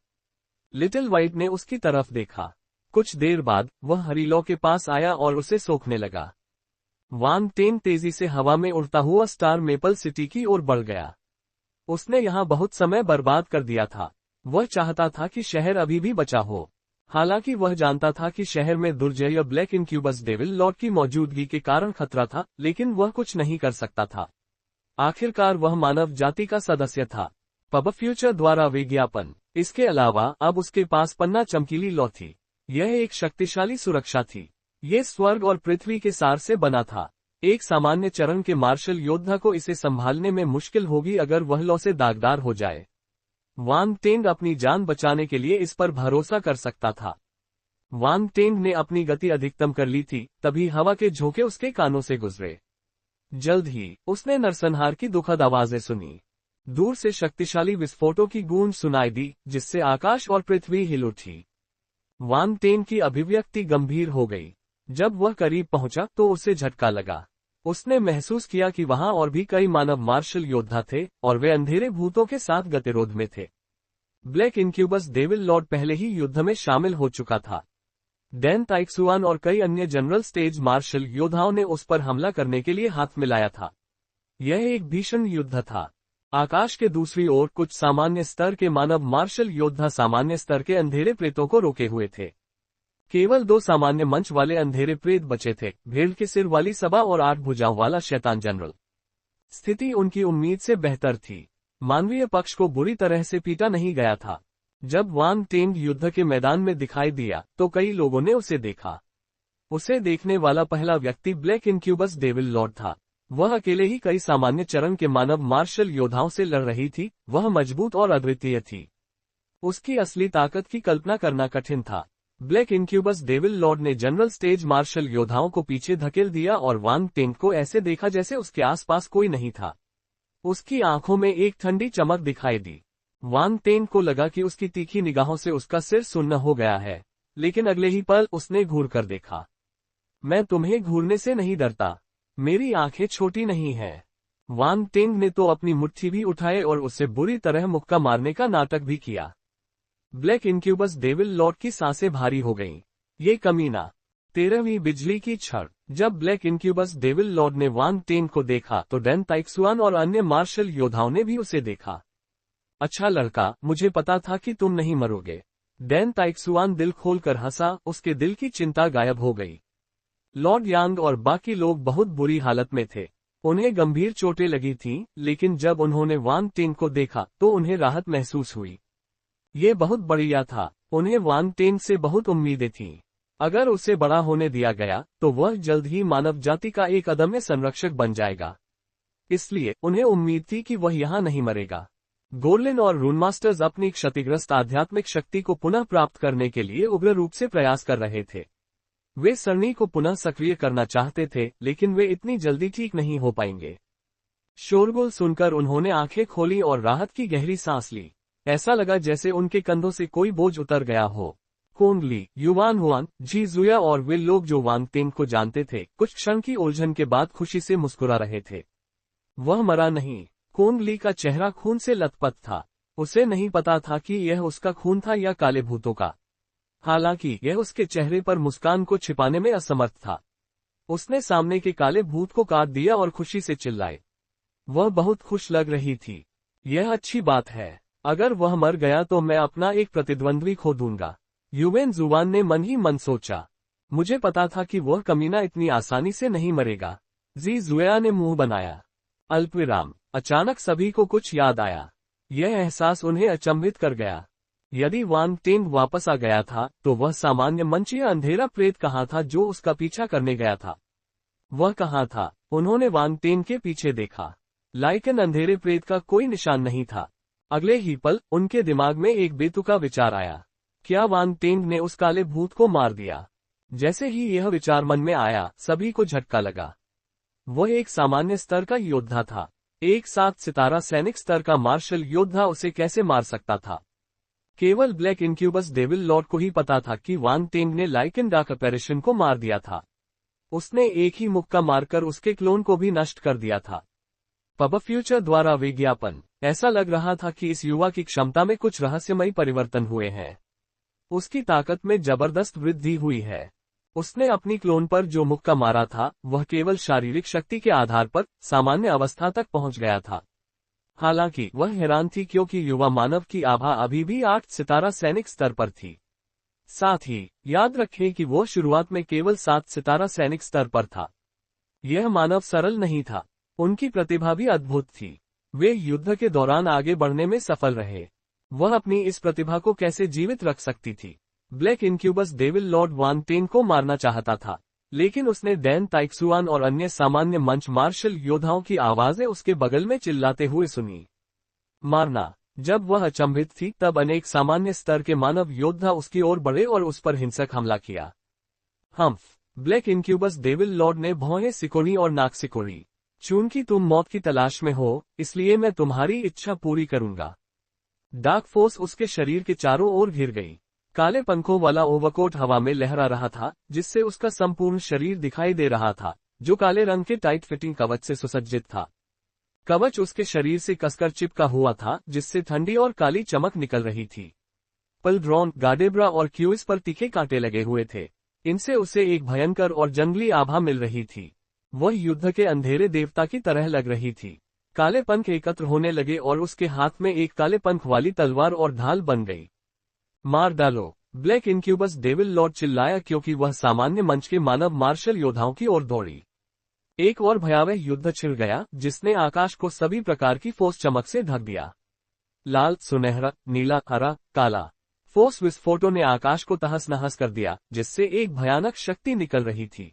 लिटिल व्हाइट ने उसकी तरफ देखा। कुछ देर बाद वह हरी लौ के पास आया और उसे सोखने लगा। वांग टेंग तेजी से हवा में उड़ता हुआ स्टार मेपल सिटी की ओर बढ़ गया। उसने यहाँ बहुत समय बर्बाद कर दिया था। वह चाहता था कि शहर अभी भी बचा हो। हालांकि वह जानता था कि शहर में दुर्जय ब्लैक इनक्यूबस डेविल लॉर्ड की मौजूदगी के कारण खतरा था, लेकिन वह कुछ नहीं कर सकता था। आखिरकार वह मानव जाति का सदस्य था। पब फ्यूचर द्वारा विज्ञापन। इसके अलावा अब उसके पास पन्ना चमकीली लौ थी। यह एक शक्तिशाली सुरक्षा थी। ये स्वर्ग और पृथ्वी के सार से बना था। एक सामान्य चरण के मार्शल योद्धा को इसे संभालने में मुश्किल होगी अगर वह लौ से दागदार हो जाए। वांग टेंग अपनी जान बचाने के लिए इस पर भरोसा कर सकता था। वांग टेंग ने अपनी गति अधिकतम कर ली थी, तभी हवा के झोंके उसके कानों से गुजरे। जल्द ही उसने नरसंहार की दुखद आवाजें सुनी। दूर से शक्तिशाली विस्फोटों की गूंज सुनाई दी, जिससे आकाश और पृथ्वी हिल उठी। वांग टेन की अभिव्यक्ति गंभीर हो गई। जब वह करीब पहुंचा तो उसे झटका लगा। उसने महसूस किया कि वहां और भी कई मानव मार्शल योद्धा थे और वे अंधेरे भूतों के साथ गतिरोध में थे। ब्लैक इनक्यूबस डेविल लॉर्ड पहले ही युद्ध में शामिल हो चुका था। डैन ताइक्सुआन और कई अन्य जनरल स्टेज मार्शल योद्धाओं ने उस पर हमला करने के लिए हाथ मिलाया था। यह एक भीषण युद्ध था। आकाश के दूसरी ओर कुछ सामान्य स्तर के मानव मार्शल योद्धा सामान्य स्तर के अंधेरे प्रेतों को रोके हुए थे। केवल 2 सामान्य मंच वाले अंधेरे प्रेत बचे थे, भेड़ के सिर वाली सभा और 8 भुजाओं वाला शैतान जनरल। स्थिति उनकी उम्मीद से बेहतर थी। मानवीय पक्ष को बुरी तरह से पीटा नहीं गया था। जब वांग टेंग युद्ध के मैदान में दिखाई दिया तो कई लोगों ने उसे देखा। उसे देखने वाला पहला व्यक्ति ब्लैक इनक्यूबस डेविल लॉर्ड था। वह अकेले ही कई सामान्य चरण के मानव मार्शल योद्धाओं से लड़ रही थी। वह मजबूत और अद्वितीय थी। उसकी असली ताकत की कल्पना करना कठिन था। ब्लैक इनक्यूबस डेविल लॉर्ड ने जनरल स्टेज मार्शल योद्धाओं को पीछे धकेल दिया और वांग टेंग को ऐसे देखा जैसे उसके आसपास कोई नहीं था। उसकी आंखों में एक ठंडी चमक दिखाई दी। वांग टेंग को लगा कि उसकी तीखी निगाहों से उसका सिर सुन्न हो गया है, लेकिन अगले ही पल उसने घूर कर देखा। मैं तुम्हें घूरने से नहीं डरता, मेरी आंखें छोटी नहीं हैं। वांग टेंग ने तो अपनी मुट्ठी भी उठाए और उसे बुरी तरह मुक्का मारने का नाटक भी किया। ब्लैक इनक्यूबस डेविल लॉर्ड की सांसें भारी हो गईं। ये कमीना। 13वीं बिजली की छड़। जब ब्लैक इनक्यूबस डेविल लॉर्ड ने वांग टेंग को देखा तो डैन ताइक्सुआन और अन्य मार्शल योद्धाओं ने भी उसे देखा। अच्छा लड़का, मुझे पता था कि तुम नहीं मरोगे। डैन ताइक्सुआन दिल खोलकर हंसा, उसके दिल की चिंता गायब हो गई। लॉर्ड यांग और बाकी लोग बहुत बुरी हालत में थे। उन्हें गंभीर चोटें लगी थीं, लेकिन जब उन्होंने वांग टेंग को देखा तो उन्हें राहत महसूस हुई। ये बहुत बढ़िया था। उन्हें वांग टेंग से बहुत उम्मीदें थीं। अगर उसे बड़ा होने दिया गया तो वह जल्द ही मानव जाति का एक अदम्य संरक्षक बन जाएगा। इसलिए उन्हें उम्मीद थी कि वह यहाँ नहीं मरेगा। गोर्लिन और रूनमास्टर्स अपनी क्षतिग्रस्त आध्यात्मिक शक्ति को पुनः प्राप्त करने के लिए उग्र रूप से प्रयास कर रहे थे। वे सरणी को पुनः सक्रिय करना चाहते थे, लेकिन वे इतनी जल्दी ठीक नहीं हो पाएंगे। शोरगुल सुनकर उन्होंने आंखें खोली और राहत की गहरी सांस ली। ऐसा लगा जैसे उनके कंधों से कोई बोझ उतर गया हो। कोंग ली, युवान हुआन, जी जुया और वे लोग जो वांग टेंग को जानते थे, कुछ क्षण की उलझन के बाद खुशी से मुस्कुरा रहे थे। वह मरा नहीं। कोंग ली का चेहरा खून से लथपथ था। उसे नहीं पता था कि यह उसका खून था या काले भूतों का। हालांकि यह उसके चेहरे पर मुस्कान को छिपाने में असमर्थ था। उसने सामने के काले भूत को काट दिया और खुशी से चिल्लाए। वह बहुत खुश लग रही थी। यह अच्छी बात है। अगर वह मर गया तो मैं अपना एक प्रतिद्वंद्वी खो दूंगा। युवेन जुवान ने मन ही मन सोचा। मुझे पता था कि वह कमीना इतनी आसानी से नहीं मरेगा। जी जुया ने मुंह बनाया। अल्पविराम। अचानक सभी को कुछ याद आया। यह एहसास उन्हें अचंभित कर गया। यदि वांग टेंग वापस आ गया था तो वह सामान्य मंच या अंधेरा प्रेत कहाँ था जो उसका पीछा करने गया था? वह कहाँ था? उन्होंने वांग टेंग के पीछे देखा। लाइकन अंधेरे प्रेत का कोई निशान नहीं था। अगले ही पल उनके दिमाग में एक बेतुका विचार आया। क्या वांग टेंग ने उस काले भूत को मार दिया? जैसे ही यह विचार मन में आया, सभी को झटका लगा। वह एक सामान्य स्तर का योद्धा था। एक 7 सितारा सैनिक स्तर का मार्शल योद्धा उसे कैसे मार सकता था? केवल ब्लैक इनक्यूबस डेविल लॉर्ड को ही पता था कि वांग टेंग ने लाइकन डार्क अपैरेशन को मार दिया था। उसने एक ही मुक्का मारकर उसके क्लोन को भी नष्ट कर दिया था। पब फ्यूचर द्वारा विज्ञापन। ऐसा लग रहा था कि इस युवा की क्षमता में कुछ रहस्यमयी परिवर्तन हुए हैं। उसकी ताकत में जबरदस्त वृद्धि हुई है। उसने अपनी क्लोन पर जो मुक्का मारा था वह केवल शारीरिक शक्ति के आधार पर सामान्य अवस्था तक पहुंच गया था। हालांकि वह हैरान थी क्योंकि युवा मानव की आभा अभी भी 8 सितारा सैनिक स्तर पर थी। साथ ही याद रखें कि वो शुरुआत में केवल 7 सितारा सैनिक स्तर पर था। यह मानव सरल नहीं था। उनकी प्रतिभा भी अद्भुत थी। वे युद्ध के दौरान आगे बढ़ने में सफल रहे। वह अपनी इस प्रतिभा को कैसे जीवित रख सकती थी? ब्लैक इनक्यूबस डेविल लॉर्ड वांग टेंग को मारना चाहता था, लेकिन उसने डैन ताइक्सुआन और अन्य सामान्य मंच मार्शल योद्धाओं की आवाजें उसके बगल में चिल्लाते हुए सुनी। मारना। जब वह अचंभित थी तब अनेक सामान्य स्तर के मानव योद्धा उसकी ओर बढ़े और उस पर हिंसक हमला किया। हम्फ। ब्लैक इनक्यूबस डेविल लॉर्ड ने भौहें सिकोड़ी और नाक सिकोड़ी। चूंकि तुम मौत की तलाश में हो, इसलिए मैं तुम्हारी इच्छा पूरी करूंगा। डार्क फोर्स उसके शरीर के चारों ओर घिर गई। काले पंखों वाला ओवरकोट हवा में लहरा रहा था, जिससे उसका संपूर्ण शरीर दिखाई दे रहा था, जो काले रंग के टाइट फिटिंग कवच से सुसज्जित था। कवच उसके शरीर से कसकर चिपका हुआ था, जिससे ठंडी और काली चमक निकल रही थी। पलड्रॉन, गाडेब्रा और क्यूइस पर तीखे कांटे लगे हुए थे। इनसे उसे एक भयंकर और जंगली आभा मिल रही थी। वह युद्ध के अंधेरे देवता की तरह लग रही थी। काले पंख एकत्र होने लगे और उसके हाथ में एक काले पंख वाली तलवार और ढाल बन गई। मार डालो, ब्लैक इनक्यूबस डेविल लॉर्ड चिल्लाया, क्योंकि वह सामान्य मंच के मानव मार्शल योद्धाओं की ओर दौड़ी। एक और भयावह युद्ध छिड़ गया, जिसने आकाश को सभी प्रकार की फोर्स चमक से ढक दिया। लाल, सुनहरा, नीला, हरा, काला फोर्स विस्फोटों ने आकाश को तहस नहस कर दिया, जिससे एक भयानक शक्ति निकल रही थी।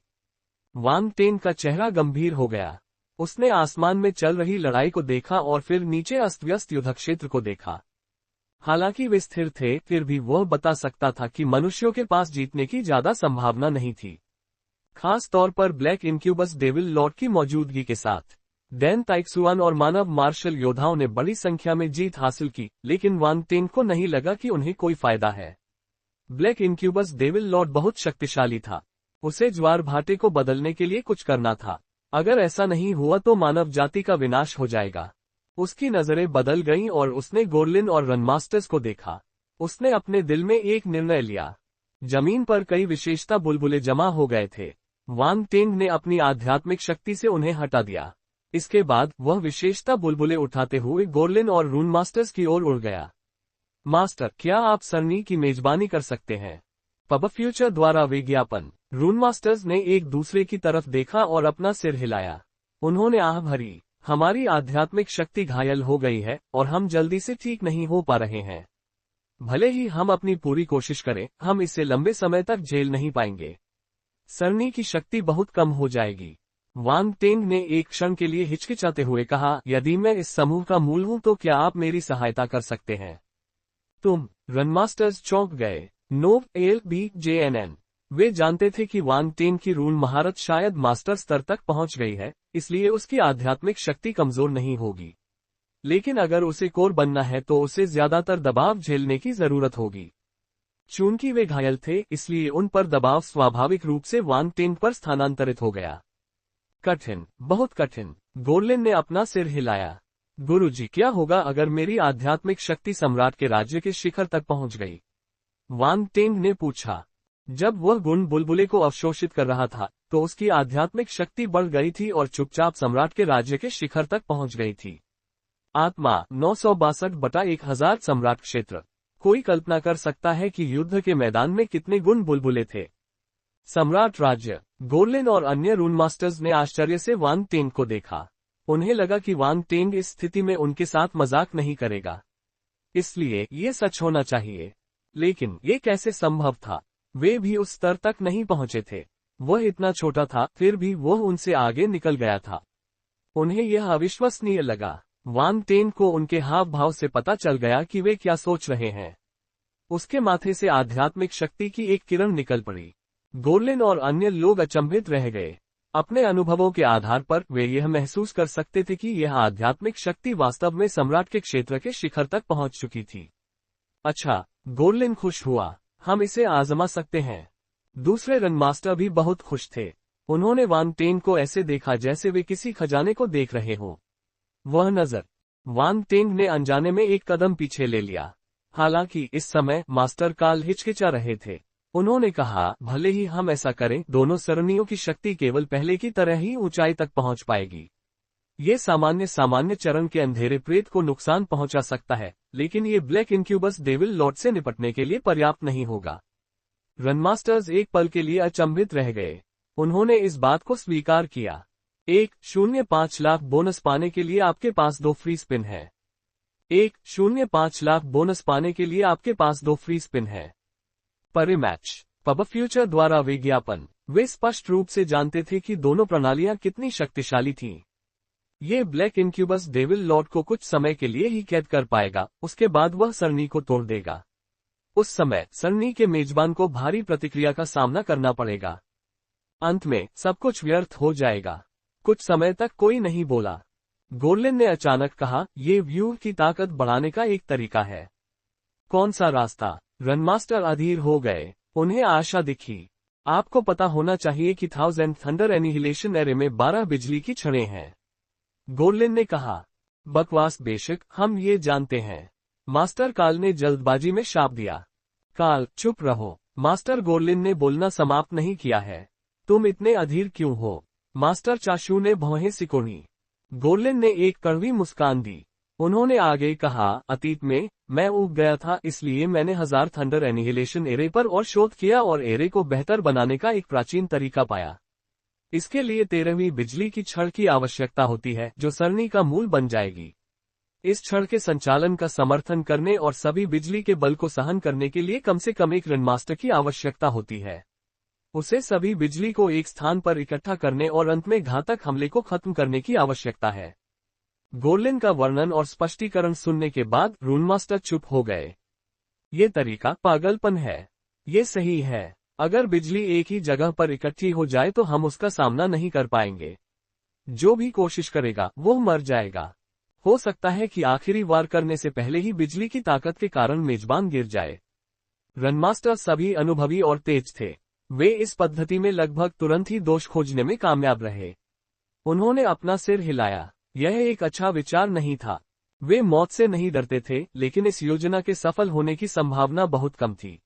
वांग टेन का चेहरा गंभीर हो गया। उसने आसमान में चल रही लड़ाई को देखा और फिर नीचे अस्त व्यस्त युद्ध क्षेत्र को देखा। हालांकि वे स्थिर थे, फिर भी वह बता सकता था कि मनुष्यों के पास जीतने की ज्यादा संभावना नहीं थी, खास तौर पर ब्लैक इनक्यूबस डेविल लॉर्ड की मौजूदगी के साथ। डैन ताइक्सुआन और मानव मार्शल योद्धाओं ने बड़ी संख्या में जीत हासिल की, लेकिन वांग टेन को नहीं लगा कि उन्हें कोई फायदा है। ब्लैक इनक्यूबस डेविल लॉर्ड बहुत शक्तिशाली था। उसे ज्वार भाटे को बदलने के लिए कुछ करना था। अगर ऐसा नहीं हुआ तो मानव जाति का विनाश हो जाएगा। उसकी नजरें बदल गईं और उसने गोरलिन और रनमास्टर्स को देखा। उसने अपने दिल में एक निर्णय लिया। जमीन पर कई विशेषता बुलबुले जमा हो गए थे। वांग टेंग ने अपनी आध्यात्मिक शक्ति से उन्हें हटा दिया। इसके बाद वह विशेषता बुलबुले उठाते हुए गोरलिन और रून मास्टर्स की ओर उड़ गया। मास्टर, क्या आप सरनी की मेजबानी कर सकते हैं? पब फ्यूचर द्वारा विज्ञापन। रून मास्टर्स ने एक दूसरे की तरफ देखा और अपना सिर हिलाया। उन्होंने आह भरी, हमारी आध्यात्मिक शक्ति घायल हो गई है और हम जल्दी से ठीक नहीं हो पा रहे हैं। भले ही हम अपनी पूरी कोशिश करें, हम इसे लंबे समय तक झेल नहीं पाएंगे। सरनी की शक्ति बहुत कम हो जाएगी। वांग टेंग ने एक क्षण के लिए हिचकिचाते हुए कहा, यदि मैं इस समूह का मूल हूं तो क्या आप मेरी सहायता कर सकते हैं? तुम? रनमास्टर्स चौंक गए। नोव एल बी जे एन एन। वे जानते थे कि वांग टेंग की रून महारत शायद मास्टर स्तर तक पहुंच गई है, इसलिए उसकी आध्यात्मिक शक्ति कमजोर नहीं होगी। लेकिन अगर उसे कोर बनना है तो उसे ज्यादातर दबाव झेलने की जरूरत होगी। चूंकि वे घायल थे, इसलिए उन पर दबाव स्वाभाविक रूप से वांग टेंग पर स्थानांतरित हो गया। कठिन, बहुत कठिन। गोरलिन ने अपना सिर हिलाया। गुरुजी, क्या होगा अगर मेरी आध्यात्मिक शक्ति सम्राट के राज्य के शिखर तक पहुंच गई? वांग टेंग ने पूछा। जब वह गुण बुलबुले को अवशोषित कर रहा था, तो उसकी आध्यात्मिक शक्ति बढ़ गई थी और चुपचाप सम्राट के राज्य के शिखर तक पहुंच गई थी। आत्मा 962/1000 सम्राट क्षेत्र। कोई कल्पना कर सकता है कि युद्ध के मैदान में कितने गुण बुलबुले थे। सम्राट राज्य। गोरलिन और अन्य रून मास्टर्स ने आश्चर्य से वांग टेंग को देखा। उन्हें लगा कि वांग टेंग इस स्थिति में उनके साथ मजाक नहीं करेगा, इसलिए ये सच होना चाहिए। लेकिन ये कैसे संभव था? वे भी उस स्तर तक नहीं पहुंचे थे। वह इतना छोटा था, फिर भी वह उनसे आगे निकल गया था। उन्हें यह अविश्वसनीय लगा। वांग टेंग को उनके हाव भाव से पता चल गया कि वे क्या सोच रहे हैं। उसके माथे से आध्यात्मिक शक्ति की एक किरण निकल पड़ी। गोरलिन और अन्य लोग अचंभित रह गए। अपने अनुभवों के आधार पर वे यह महसूस कर सकते थे कि यह आध्यात्मिक शक्ति वास्तव में सम्राट के क्षेत्र के शिखर तक पहुंच चुकी थी। अच्छा, गोरलिन खुश हुआ, हम इसे आजमा सकते हैं। दूसरे रनमास्टर भी बहुत खुश थे। उन्होंने वांग टेंग को ऐसे देखा जैसे वे किसी खजाने को देख रहे हों। वह नजर। वांग टेंग ने अनजाने में एक कदम पीछे ले लिया। हालांकि इस समय मास्टर काल हिचकिचा रहे थे। उन्होंने कहा, भले ही हम ऐसा करें, दोनों सरणियों की शक्ति केवल पहले की तरह ही ऊंचाई तक पहुंच पाएगी। ये सामान्य चरण के अंधेरे प्रेत को नुकसान पहुंचा सकता है, लेकिन ये ब्लैक इनक्यूबस डेविल लॉर्ड से निपटने के लिए पर्याप्त नहीं होगा। रनमास्टर्स एक पल के लिए अचंभित रह गए। उन्होंने इस बात को स्वीकार किया। 1.05 लाख बोनस पाने के लिए आपके पास 2 फ्री स्पिन है। 1.05 लाख बोनस पाने के लिए आपके पास 2 फ्री स्पिन है। परिमैच। पब फ्यूचर द्वारा विज्ञापन। वे स्पष्ट रूप से जानते थे कि दोनों प्रणालियां कितनी शक्तिशाली थीं। ये ब्लैक इनक्यूबस डेविल लॉर्ड को कुछ समय के लिए ही कैद कर पाएगा, उसके बाद वह सरनी को तोड़ देगा। उस समय सरनी के मेजबान को भारी प्रतिक्रिया का सामना करना पड़ेगा। अंत में सब कुछ व्यर्थ हो जाएगा। कुछ समय तक कोई नहीं बोला। गोरलिन ने अचानक कहा, यह व्यूह की ताकत बढ़ाने का एक तरीका है। कौन सा रास्ता? रनमास्टर अधीर हो गए, उन्हें आशा दिखी। आपको पता होना चाहिए कि 1000 थंडर एनिहिलेशन एरे में 12 बिजली की छड़ें हैं। गोर्लिन ने कहा। बकवास बेशक, हम ये जानते हैं। मास्टर काल ने जल्दबाजी में शाप दिया। काल, चुप रहो। मास्टर गोर्लिन ने बोलना समाप्त नहीं किया है। तुम इतने अधीर क्यों हो? मास्टर चाशू ने भौहें सिकोड़ी। गोर्लिन ने एक कड़वी मुस्कान दी। उन्होंने आगे कहा, अतीत में मैं ऊब गया था, इसलिए मैंने 1000 थंडर एनिहिलेशन एरे पर और शोध किया और एरे को बेहतर बनाने का एक प्राचीन तरीका पाया। इसके लिए 13वीं बिजली की छड़ की आवश्यकता होती है, जो सरणी का मूल बन जाएगी। इस छड़ के संचालन का समर्थन करने और सभी बिजली के बल को सहन करने के लिए कम से कम एक रनमास्टर की आवश्यकता होती है। उसे सभी बिजली को एक स्थान पर इकट्ठा करने और अंत में घातक हमले को खत्म करने की आवश्यकता है। गोर्लिन का वर्णन और स्पष्टीकरण सुनने के बाद रूनमास्टर चुप हो गए। ये तरीका पागलपन है। ये सही है। अगर बिजली एक ही जगह पर इकट्ठी हो जाए तो हम उसका सामना नहीं कर पाएंगे। जो भी कोशिश करेगा वो मर जाएगा। हो सकता है कि आखिरी वार करने से पहले ही बिजली की ताकत के कारण मेजबान गिर जाए। रनमास्टर सभी अनुभवी और तेज थे। वे इस पद्धति में लगभग तुरंत ही दोष खोजने में कामयाब रहे। उन्होंने अपना सिर हिलाया। यह एक अच्छा विचार नहीं था। वे मौत से नहीं डरते थे, लेकिन इस योजना के सफल होने की संभावना बहुत कम थी।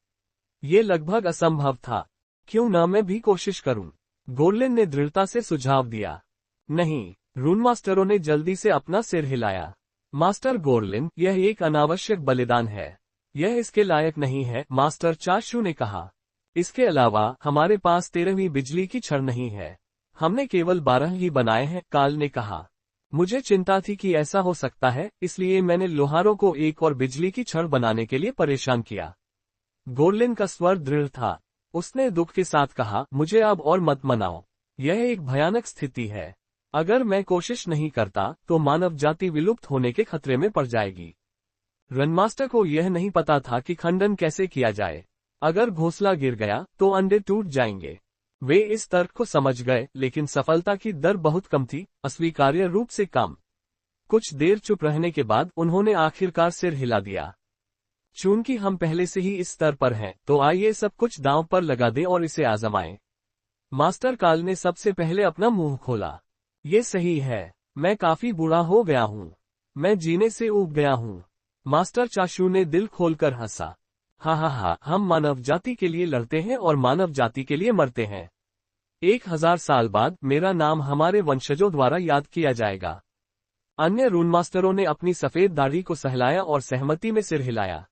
ये लगभग असंभव था। क्यों न मैं भी कोशिश करूं? गोर्लिन ने दृढ़ता से सुझाव दिया। नहीं, रूनमास्टरों ने जल्दी से अपना सिर हिलाया। मास्टर गोर्लिन, यह एक अनावश्यक बलिदान है। यह इसके लायक नहीं है, मास्टर चाशू ने कहा। इसके अलावा हमारे पास 13वीं बिजली की छड़ नहीं है। हमने केवल 12 ही बनाए हैं, काल ने कहा। मुझे चिंता थी कि ऐसा हो सकता है, इसलिए मैंने लोहारों को एक और बिजली की छड़ बनाने के लिए परेशान किया। गोर्लिन का स्वर दृढ़ था। उसने दुख के साथ कहा, मुझे अब और मत मनाओ। यह एक भयानक स्थिति है। अगर मैं कोशिश नहीं करता तो मानव जाति विलुप्त होने के खतरे में पड़ जाएगी। रनमास्टर को यह नहीं पता था कि खंडन कैसे किया जाए। अगर घोंसला गिर गया तो अंडे टूट जाएंगे। वे इस तर्क को समझ गए, लेकिन सफलता की दर बहुत कम थी, अस्वीकार्य रूप से कम। कुछ देर चुप रहने के बाद उन्होंने आखिरकार सिर हिला दिया। चूंकि हम पहले से ही इस स्तर पर हैं, तो आइए सब कुछ दांव पर लगा दें और इसे आजमाएं। मास्टर काल ने सबसे पहले अपना मुंह खोला। ये सही है। मैं काफी बुरा हो गया हूँ। मैं जीने से ऊब गया हूँ। मास्टर चाशू ने दिल खोलकर हंसा। हा, हम मानव जाति के लिए लड़ते हैं और मानव जाति के लिए मरते हैं। 1000 साल बाद मेरा नाम हमारे वंशजों द्वारा याद किया जाएगा। अन्य रूनमास्टरों ने अपनी सफेद दाढ़ी को सहलाया और सहमति में सिर हिलाया।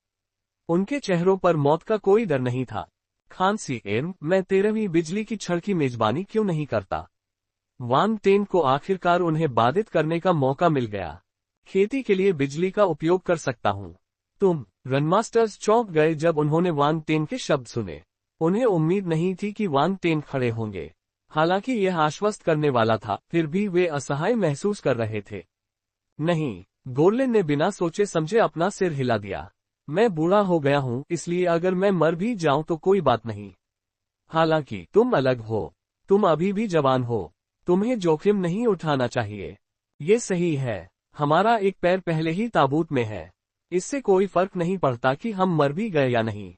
उनके चेहरों पर मौत का कोई डर नहीं था। खांसी एर्म, मैं 13वीं बिजली की छड़ की मेजबानी क्यों नहीं करता? वांग टेन को आखिरकार उन्हें बाधित करने का मौका मिल गया। खेती के लिए बिजली का उपयोग कर सकता हूँ। तुम? रनमास्टर्स चौंक गए जब उन्होंने वांग टेन के शब्द सुने। उन्हें उम्मीद नहीं थी कि वांग टेन खड़े होंगे। हालांकि यह आश्वस्त करने वाला था, फिर भी वे असहाय महसूस कर रहे थे। नहीं, गोर्लिन ने बिना सोचे समझे अपना सिर हिला दिया। मैं बूढ़ा हो गया हूँ, इसलिए अगर मैं मर भी जाऊं तो कोई बात नहीं। हालांकि तुम अलग हो। तुम अभी भी जवान हो। तुम्हें जोखिम नहीं उठाना चाहिए। ये सही है। हमारा एक पैर पहले ही ताबूत में है। इससे कोई फर्क नहीं पड़ता कि हम मर भी गए या नहीं।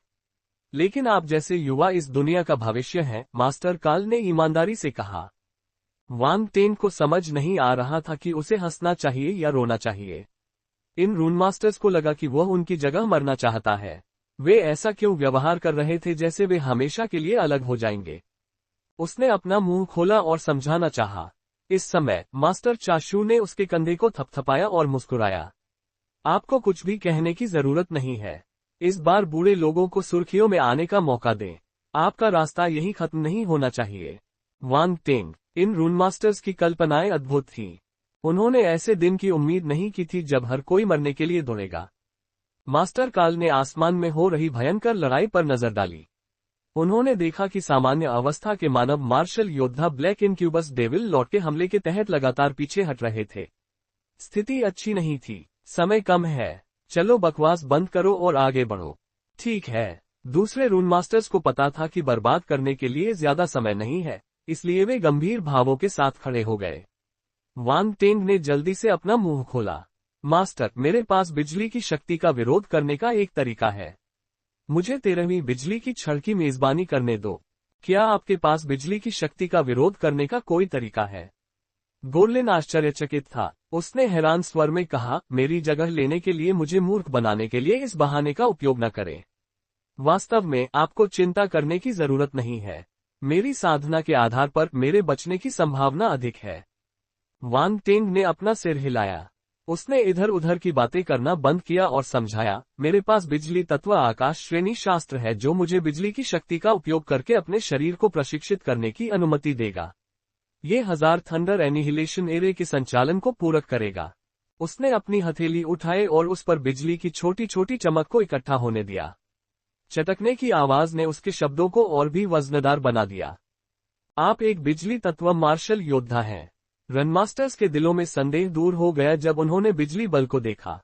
लेकिन आप जैसे युवा इस दुनिया का भविष्य हैं, मास्टर काल ने ईमानदारी से कहा। वांग टेन को समझ नहीं आ रहा था कि उसे हंसना चाहिए या रोना चाहिए। इन रूनमास्टर्स को लगा कि वह उनकी जगह मरना चाहता है। वे ऐसा क्यों व्यवहार कर रहे थे जैसे वे हमेशा के लिए अलग हो जाएंगे। उसने अपना मुंह खोला और समझाना चाहा। इस समय मास्टर चाशू ने उसके कंधे को थपथपाया और मुस्कुराया। आपको कुछ भी कहने की जरूरत नहीं है। इस बार बूढ़े लोगों को सुर्खियों में आने का मौका दें। आपका रास्ता यही खत्म नहीं होना चाहिए। वांग टेंग, इन रूनमास्टर्स की कल्पनाएं अद्भुत थीं। उन्होंने ऐसे दिन की उम्मीद नहीं की थी जब हर कोई मरने के लिए दौड़ेगा। मास्टर काल ने आसमान में हो रही भयंकर लड़ाई पर नजर डाली। उन्होंने देखा कि सामान्य अवस्था के मानव मार्शल योद्धा ब्लैक इनक्यूबस डेविल लॉर्ड के हमले के तहत लगातार पीछे हट रहे थे। स्थिति अच्छी नहीं थी। समय कम है। चलो बकवास बंद करो और आगे बढ़ो। ठीक है। दूसरे रूनमास्टर्स को पता था कि बर्बाद करने के लिए ज्यादा समय नहीं है, इसलिए वे गंभीर भावों के साथ खड़े हो गए। वांग टेंग ने जल्दी से अपना मुंह खोला। मास्टर, मेरे पास बिजली की शक्ति का विरोध करने का एक तरीका है। मुझे 13वीं बिजली की छड़ की मेजबानी करने दो। क्या आपके पास बिजली की शक्ति का विरोध करने का कोई तरीका है? गोर्लिन आश्चर्यचकित था। उसने हैरान स्वर में कहा, मेरी जगह लेने के लिए मुझे मूर्ख बनाने के लिए इस बहाने का उपयोग न करें। वास्तव में आपको चिंता करने की जरूरत नहीं है। मेरी साधना के आधार पर मेरे बचने की संभावना अधिक है। वान टेंग ने अपना सिर हिलाया। उसने इधर उधर की बातें करना बंद किया और समझाया, मेरे पास बिजली तत्व आकाश श्रेणी शास्त्र है जो मुझे बिजली की शक्ति का उपयोग करके अपने शरीर को प्रशिक्षित करने की अनुमति देगा। ये 1000 थंडर एनिहिलेशन एरे के संचालन को पूरक करेगा। उसने अपनी हथेली उठाए और उस पर बिजली की छोटी छोटी चमक को इकट्ठा होने दिया। चटकने की आवाज ने उसके शब्दों को और भी वजनदार बना दिया। आप एक बिजली तत्व मार्शल योद्धा हैं। रनमास्टर्स के दिलों में संदेह दूर हो गया जब उन्होंने बिजली बल को देखा।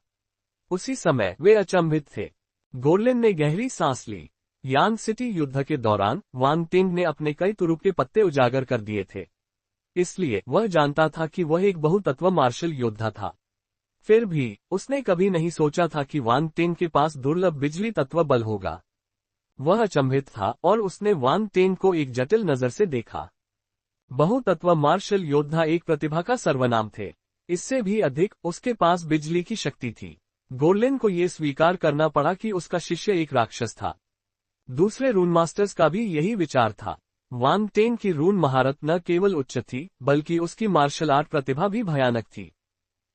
उसी समय वे अचंभित थे। गोर्लिन ने गहरी सांस ली। यान सिटी युद्ध के दौरान वान टेंग ने अपने कई तुरुप के पत्ते उजागर कर दिए थे, इसलिए वह जानता था कि वह एक बहुतत्व मार्शल योद्धा था। फिर भी उसने कभी नहीं सोचा था कि वान टेंग के पास दुर्लभ बिजली तत्व बल होगा। वह अचंभित था और उसने वान टेंग को एक जटिल नजर से देखा। बहुतत्व मार्शल योद्धा एक प्रतिभा का सर्वनाम थे। इससे भी अधिक उसके पास बिजली की शक्ति थी। गोर्लिन को यह स्वीकार करना पड़ा कि उसका शिष्य एक राक्षस था। दूसरे रून मास्टर्स का भी यही विचार था। वान टेंग की रून महारत न केवल उच्च थी बल्कि उसकी मार्शल आर्ट प्रतिभा भी भयानक थी।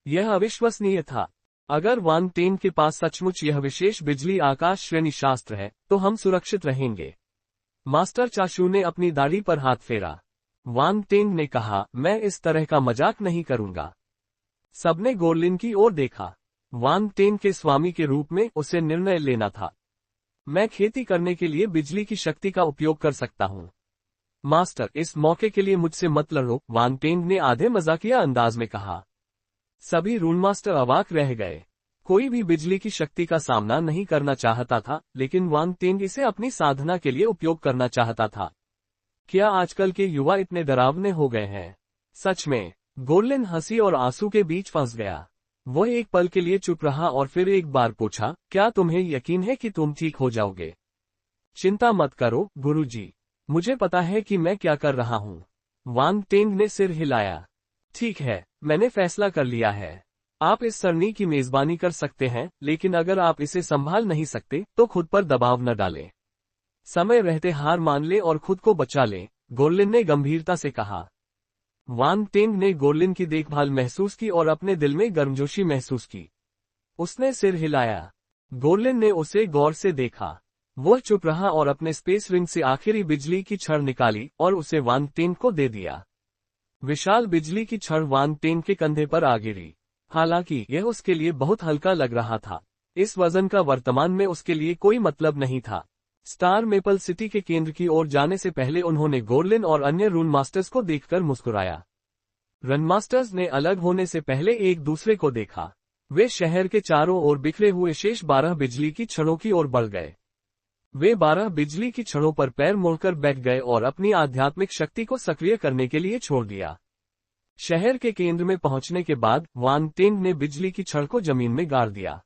यह अविश्वसनीय था। अगर वान टेंग के पास सचमुच यह विशेष बिजली आकाश श्रेणी शास्त्र है तो हम सुरक्षित रहेंगे। मास्टर चाशू ने अपनी दाढ़ी पर हाथ फेरा। वान टेंग ने कहा, मैं इस तरह का मजाक नहीं करूंगा। सबने गोर्लिन की ओर देखा। वान टेंग के स्वामी के रूप में उसे निर्णय लेना था। मैं खेती करने के लिए बिजली की शक्ति का उपयोग कर सकता हूं। मास्टर, इस मौके के लिए मुझसे मत लड़ो, वान टेंग ने आधे मजाकिया अंदाज में कहा। सभी रून मास्टर अवाक रह गए। कोई भी बिजली की शक्ति का सामना नहीं करना चाहता था, लेकिन वान टेंग इसे अपनी साधना के लिए उपयोग करना चाहता था। क्या आजकल के युवा इतने डरावने हो गए हैं? सच में। गोर्लिन हंसी और आंसू के बीच फंस गया। वह एक पल के लिए चुप रहा और फिर एक बार पूछा, क्या तुम्हें यकीन है कि तुम ठीक हो जाओगे? चिंता मत करो गुरुजी, मुझे पता है कि मैं क्या कर रहा हूं। वान टेंग ने सिर हिलाया। ठीक है, मैंने फैसला कर लिया है। आप इस सरनी की मेजबानी कर सकते हैं, लेकिन अगर आप इसे संभाल नहीं सकते तो खुद पर दबाव न डालें। समय रहते हार मान ले और खुद को बचा ले, गोर्लिन ने गंभीरता से कहा। वान टेंग ने गोर्लिन की देखभाल महसूस की और अपने दिल में गर्मजोशी महसूस की। उसने सिर हिलाया। गोर्लिन ने उसे गौर से देखा। वह चुप रहा और अपने स्पेस रिंग से आखिरी बिजली की छड़ निकाली और उसे वान टेंग को दे दिया। विशाल बिजली की छड़ वान टेंग के कंधे पर आ गिरी। हालांकि यह उसके लिए बहुत हल्का लग रहा था। इस वजन का वर्तमान में उसके लिए कोई मतलब नहीं था। स्टार मेपल सिटी के केंद्र की ओर जाने से पहले उन्होंने गोर्लिन और अन्य रून मास्टर्स को देखकर मुस्कुराया। रन मास्टर्स ने अलग होने से पहले एक दूसरे को देखा। वे शहर के चारों ओर बिखरे हुए शेष 12 बिजली की छड़ों की ओर बढ़ गए। वे 12 बिजली की छड़ों पर पैर मोड़कर बैठ गए और अपनी आध्यात्मिक शक्ति को सक्रिय करने के लिए छोड़ दिया। शहर के केंद्र में पहुंचने के बाद वान टेंग ने बिजली की छड़ को जमीन में गाड़ दिया।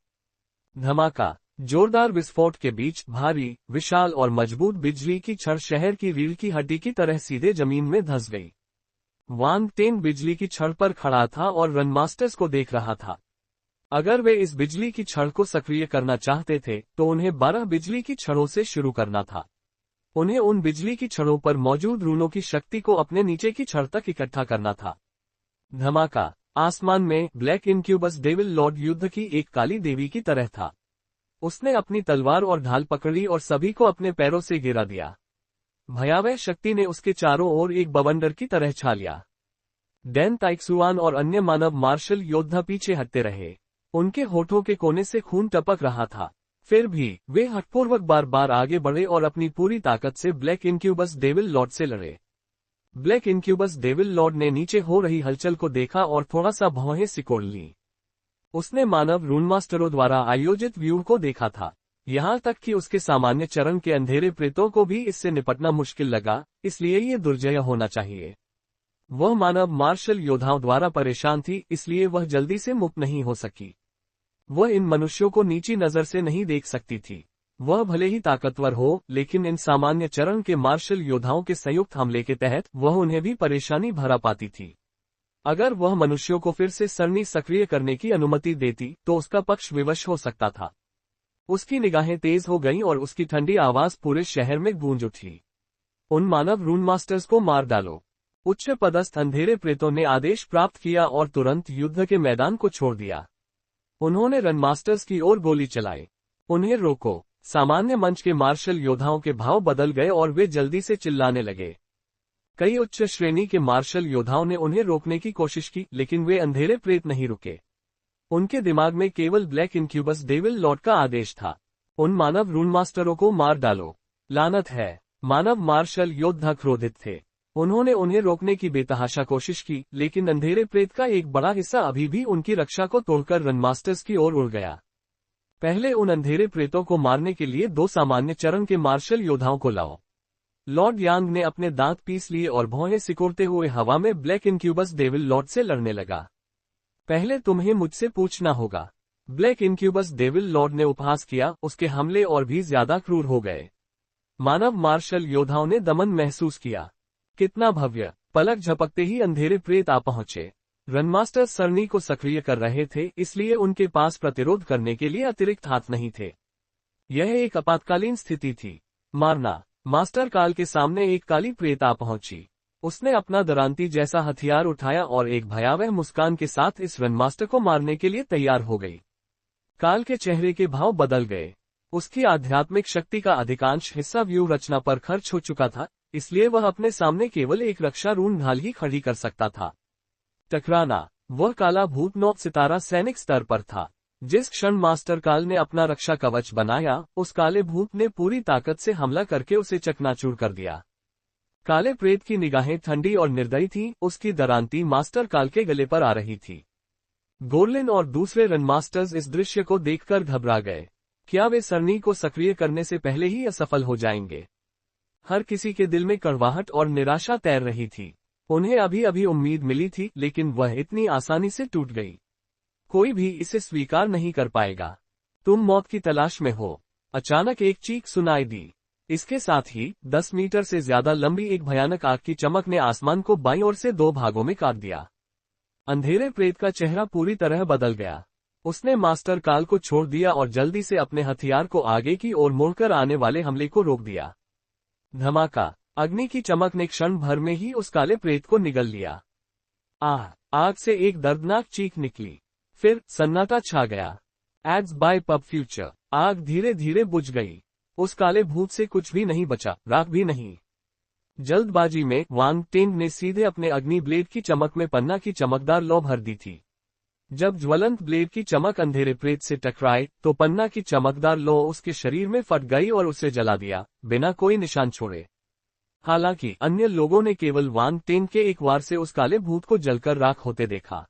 धमाका। जोरदार विस्फोट के बीच भारी, विशाल और मजबूत बिजली की छड़ शहर की रीढ़ की हड्डी की तरह सीधे जमीन में धंस गई। वान टेंग बिजली की छड़ पर खड़ा था और रन मास्टर्स को देख रहा था। अगर वे इस बिजली की छड़ को सक्रिय करना चाहते थे तो उन्हें 12 बिजली की छड़ों से शुरू करना था। उन्हें उन बिजली की छड़ों पर मौजूद रूनों की शक्ति को अपने नीचे की छड़ तक इकट्ठा करना था। धमाका। आसमान में ब्लैक इनक्यूबस डेविल लॉर्ड युद्ध की एक काली देवी की तरह था। उसने अपनी तलवार और ढाल पकड़ी और सभी को अपने पैरों से गिरा दिया। भयावह शक्ति ने उसके चारों ओर एक बवंडर की तरह छा लिया। डैन ताइक्सुआन और अन्य मानव मार्शल योद्धा पीछे हटते रहे। उनके होठों के कोने से खून टपक रहा था। फिर भी वे हठपूर्वक बार बार आगे बढ़े और अपनी पूरी ताकत से ब्लैक इनक्यूबस डेविल लॉर्ड से लड़े। ब्लैक इनक्यूबस डेविल लॉर्ड ने नीचे हो रही हलचल को देखा और थोड़ा सा भौहें सिकोड़ ली। उसने मानव रून मास्टरों द्वारा आयोजित व्यूह को देखा था। यहाँ तक कि उसके सामान्य चरण के अंधेरे प्रेतों को भी इससे निपटना मुश्किल लगा, इसलिए ये दुर्जय होना चाहिए। वह मानव मार्शल योद्धाओं द्वारा परेशान थी, इसलिए वह जल्दी से मुक्त नहीं हो सकी। वह इन मनुष्यों को नीची नजर से नहीं देख सकती थी। वह भले ही ताकतवर हो, लेकिन इन सामान्य चरण के मार्शल योद्धाओं के संयुक्त हमले के तहत वह उन्हें भी परेशानी भरा पाती थी। अगर वह मनुष्यों को फिर से सरनी सक्रिय करने की अनुमति देती तो उसका पक्ष विवश हो सकता था। उसकी निगाहें तेज हो गईं और उसकी ठंडी आवाज पूरे शहर में गूंज उठी। उन मानव रून मास्टर्स को मार डालो। उच्च पदस्थ अंधेरे प्रेतों ने आदेश प्राप्त किया और तुरंत युद्ध के मैदान को छोड़ दिया। उन्होंने रन मास्टर्स की ओर गोली चलाई। उन्हें रोको। सामान्य मंच के मार्शल योद्धाओं के भाव बदल गए और वे जल्दी से चिल्लाने लगे। कई उच्च श्रेणी के मार्शल योद्धाओं ने उन्हें रोकने की कोशिश की, लेकिन वे अंधेरे प्रेत नहीं रुके। उनके दिमाग में केवल ब्लैक इंक्यूबस डेविल लॉर्ड का आदेश था। उन मानव रून मास्टरों को मार डालो। लानत है। मानव मार्शल योद्धा क्रोधित थे। उन्होंने उन्हें रोकने की बेतहाशा कोशिश की, लेकिन अंधेरे प्रेत का एक बड़ा हिस्सा अभी भी उनकी रक्षा को तोड़कर रन मास्टर्स की ओर उड़ गया। पहले उन अंधेरे प्रेतों को मारने के लिए 2 सामान्य चरण के मार्शल योद्धाओं को लाओ। लॉर्ड यांग ने अपने दांत पीस लिए और भौहें सिकोड़ते हुए हवा में ब्लैक इंक्यूबस डेविल लॉर्ड से लड़ने लगा। पहले तुम्हें मुझसे पूछना होगा। ब्लैक इंक्यूबस डेविल लॉर्ड ने उपहास किया। उसके हमले और भी ज्यादा क्रूर हो गए। मानव मार्शल योद्धाओं ने दमन महसूस किया। कितना भव्य। पलक झपकते ही अंधेरे प्रेत आ पहुंचे। रनमास्टर सरनी को सक्रिय कर रहे थे, इसलिए उनके पास प्रतिरोध करने के लिए अतिरिक्त हाथ नहीं थे। यह एक आपातकालीन स्थिति थी। मारना। मास्टर काल के सामने एक काली प्रेत आ पहुंची। उसने अपना दरांती जैसा हथियार उठाया और एक भयावह मुस्कान के साथ इस रनमास्टर को मारने के लिए तैयार हो गई। काल के चेहरे के भाव बदल गए। उसकी आध्यात्मिक शक्ति का अधिकांश हिस्सा व्यूह रचना पर खर्च हो चुका था, इसलिए वह अपने सामने केवल एक रक्षा रून ढाल ही खड़ी कर सकता था। टकराना। वह काला भूत 9 सितारा सैनिक स्तर पर था। जिस क्षण मास्टर काल ने अपना रक्षा कवच बनाया, उस काले भूत ने पूरी ताकत से हमला करके उसे चकनाचूर कर दिया। काले प्रेत की निगाहें ठंडी और निर्दयी थीं। उसकी दरांती मास्टर काल के गले पर आ रही थी। गोरलिन और दूसरे रन मास्टर्स इस दृश्य को देखकर घबरा गए। क्या वे सरनी को सक्रिय करने से पहले ही असफल हो जाएंगे? हर किसी के दिल में कड़वाहट और निराशा तैर रही थी। उन्हें अभी अभी उम्मीद मिली थी, लेकिन वह इतनी आसानी से टूट गई। कोई भी इसे स्वीकार नहीं कर पाएगा। तुम मौत की तलाश में हो। अचानक एक चीख सुनाई दी। इसके साथ ही 10 मीटर से ज्यादा लंबी एक भयानक आग की चमक ने आसमान को बाईं ओर से 2 भागों में काट दिया। अंधेरे प्रेत का चेहरा पूरी तरह बदल गया। उसने मास्टर काल को छोड़ दिया और जल्दी से अपने हथियार को आगे की ओर मोड़कर आने वाले हमले को रोक दिया। धमाका। अग्नि की चमक ने क्षण भर में ही उस काले प्रेत को निगल लिया। आग से एक दर्दनाक चीख निकली। फिर सन्नाटा छा गया। Ads bye pub future. आग धीरे धीरे बुझ गई। उस काले भूत से कुछ भी नहीं बचा, राख भी नहीं। जल्दबाजी में वांग टेंग ने सीधे अपने अग्नि ब्लेड की चमक में पन्ना की चमकदार लौ भर दी थी। जब ज्वलंत ब्लेड की चमक अंधेरे प्रेत से टकराई तो पन्ना की चमकदार लौ उसके शरीर में फट गई और उसे जला दिया, बिना कोई निशान छोड़े। हालांकि अन्य लोगों ने केवल वांग टेंग के एक वार से उस काले भूत को जलकर राख होते देखा।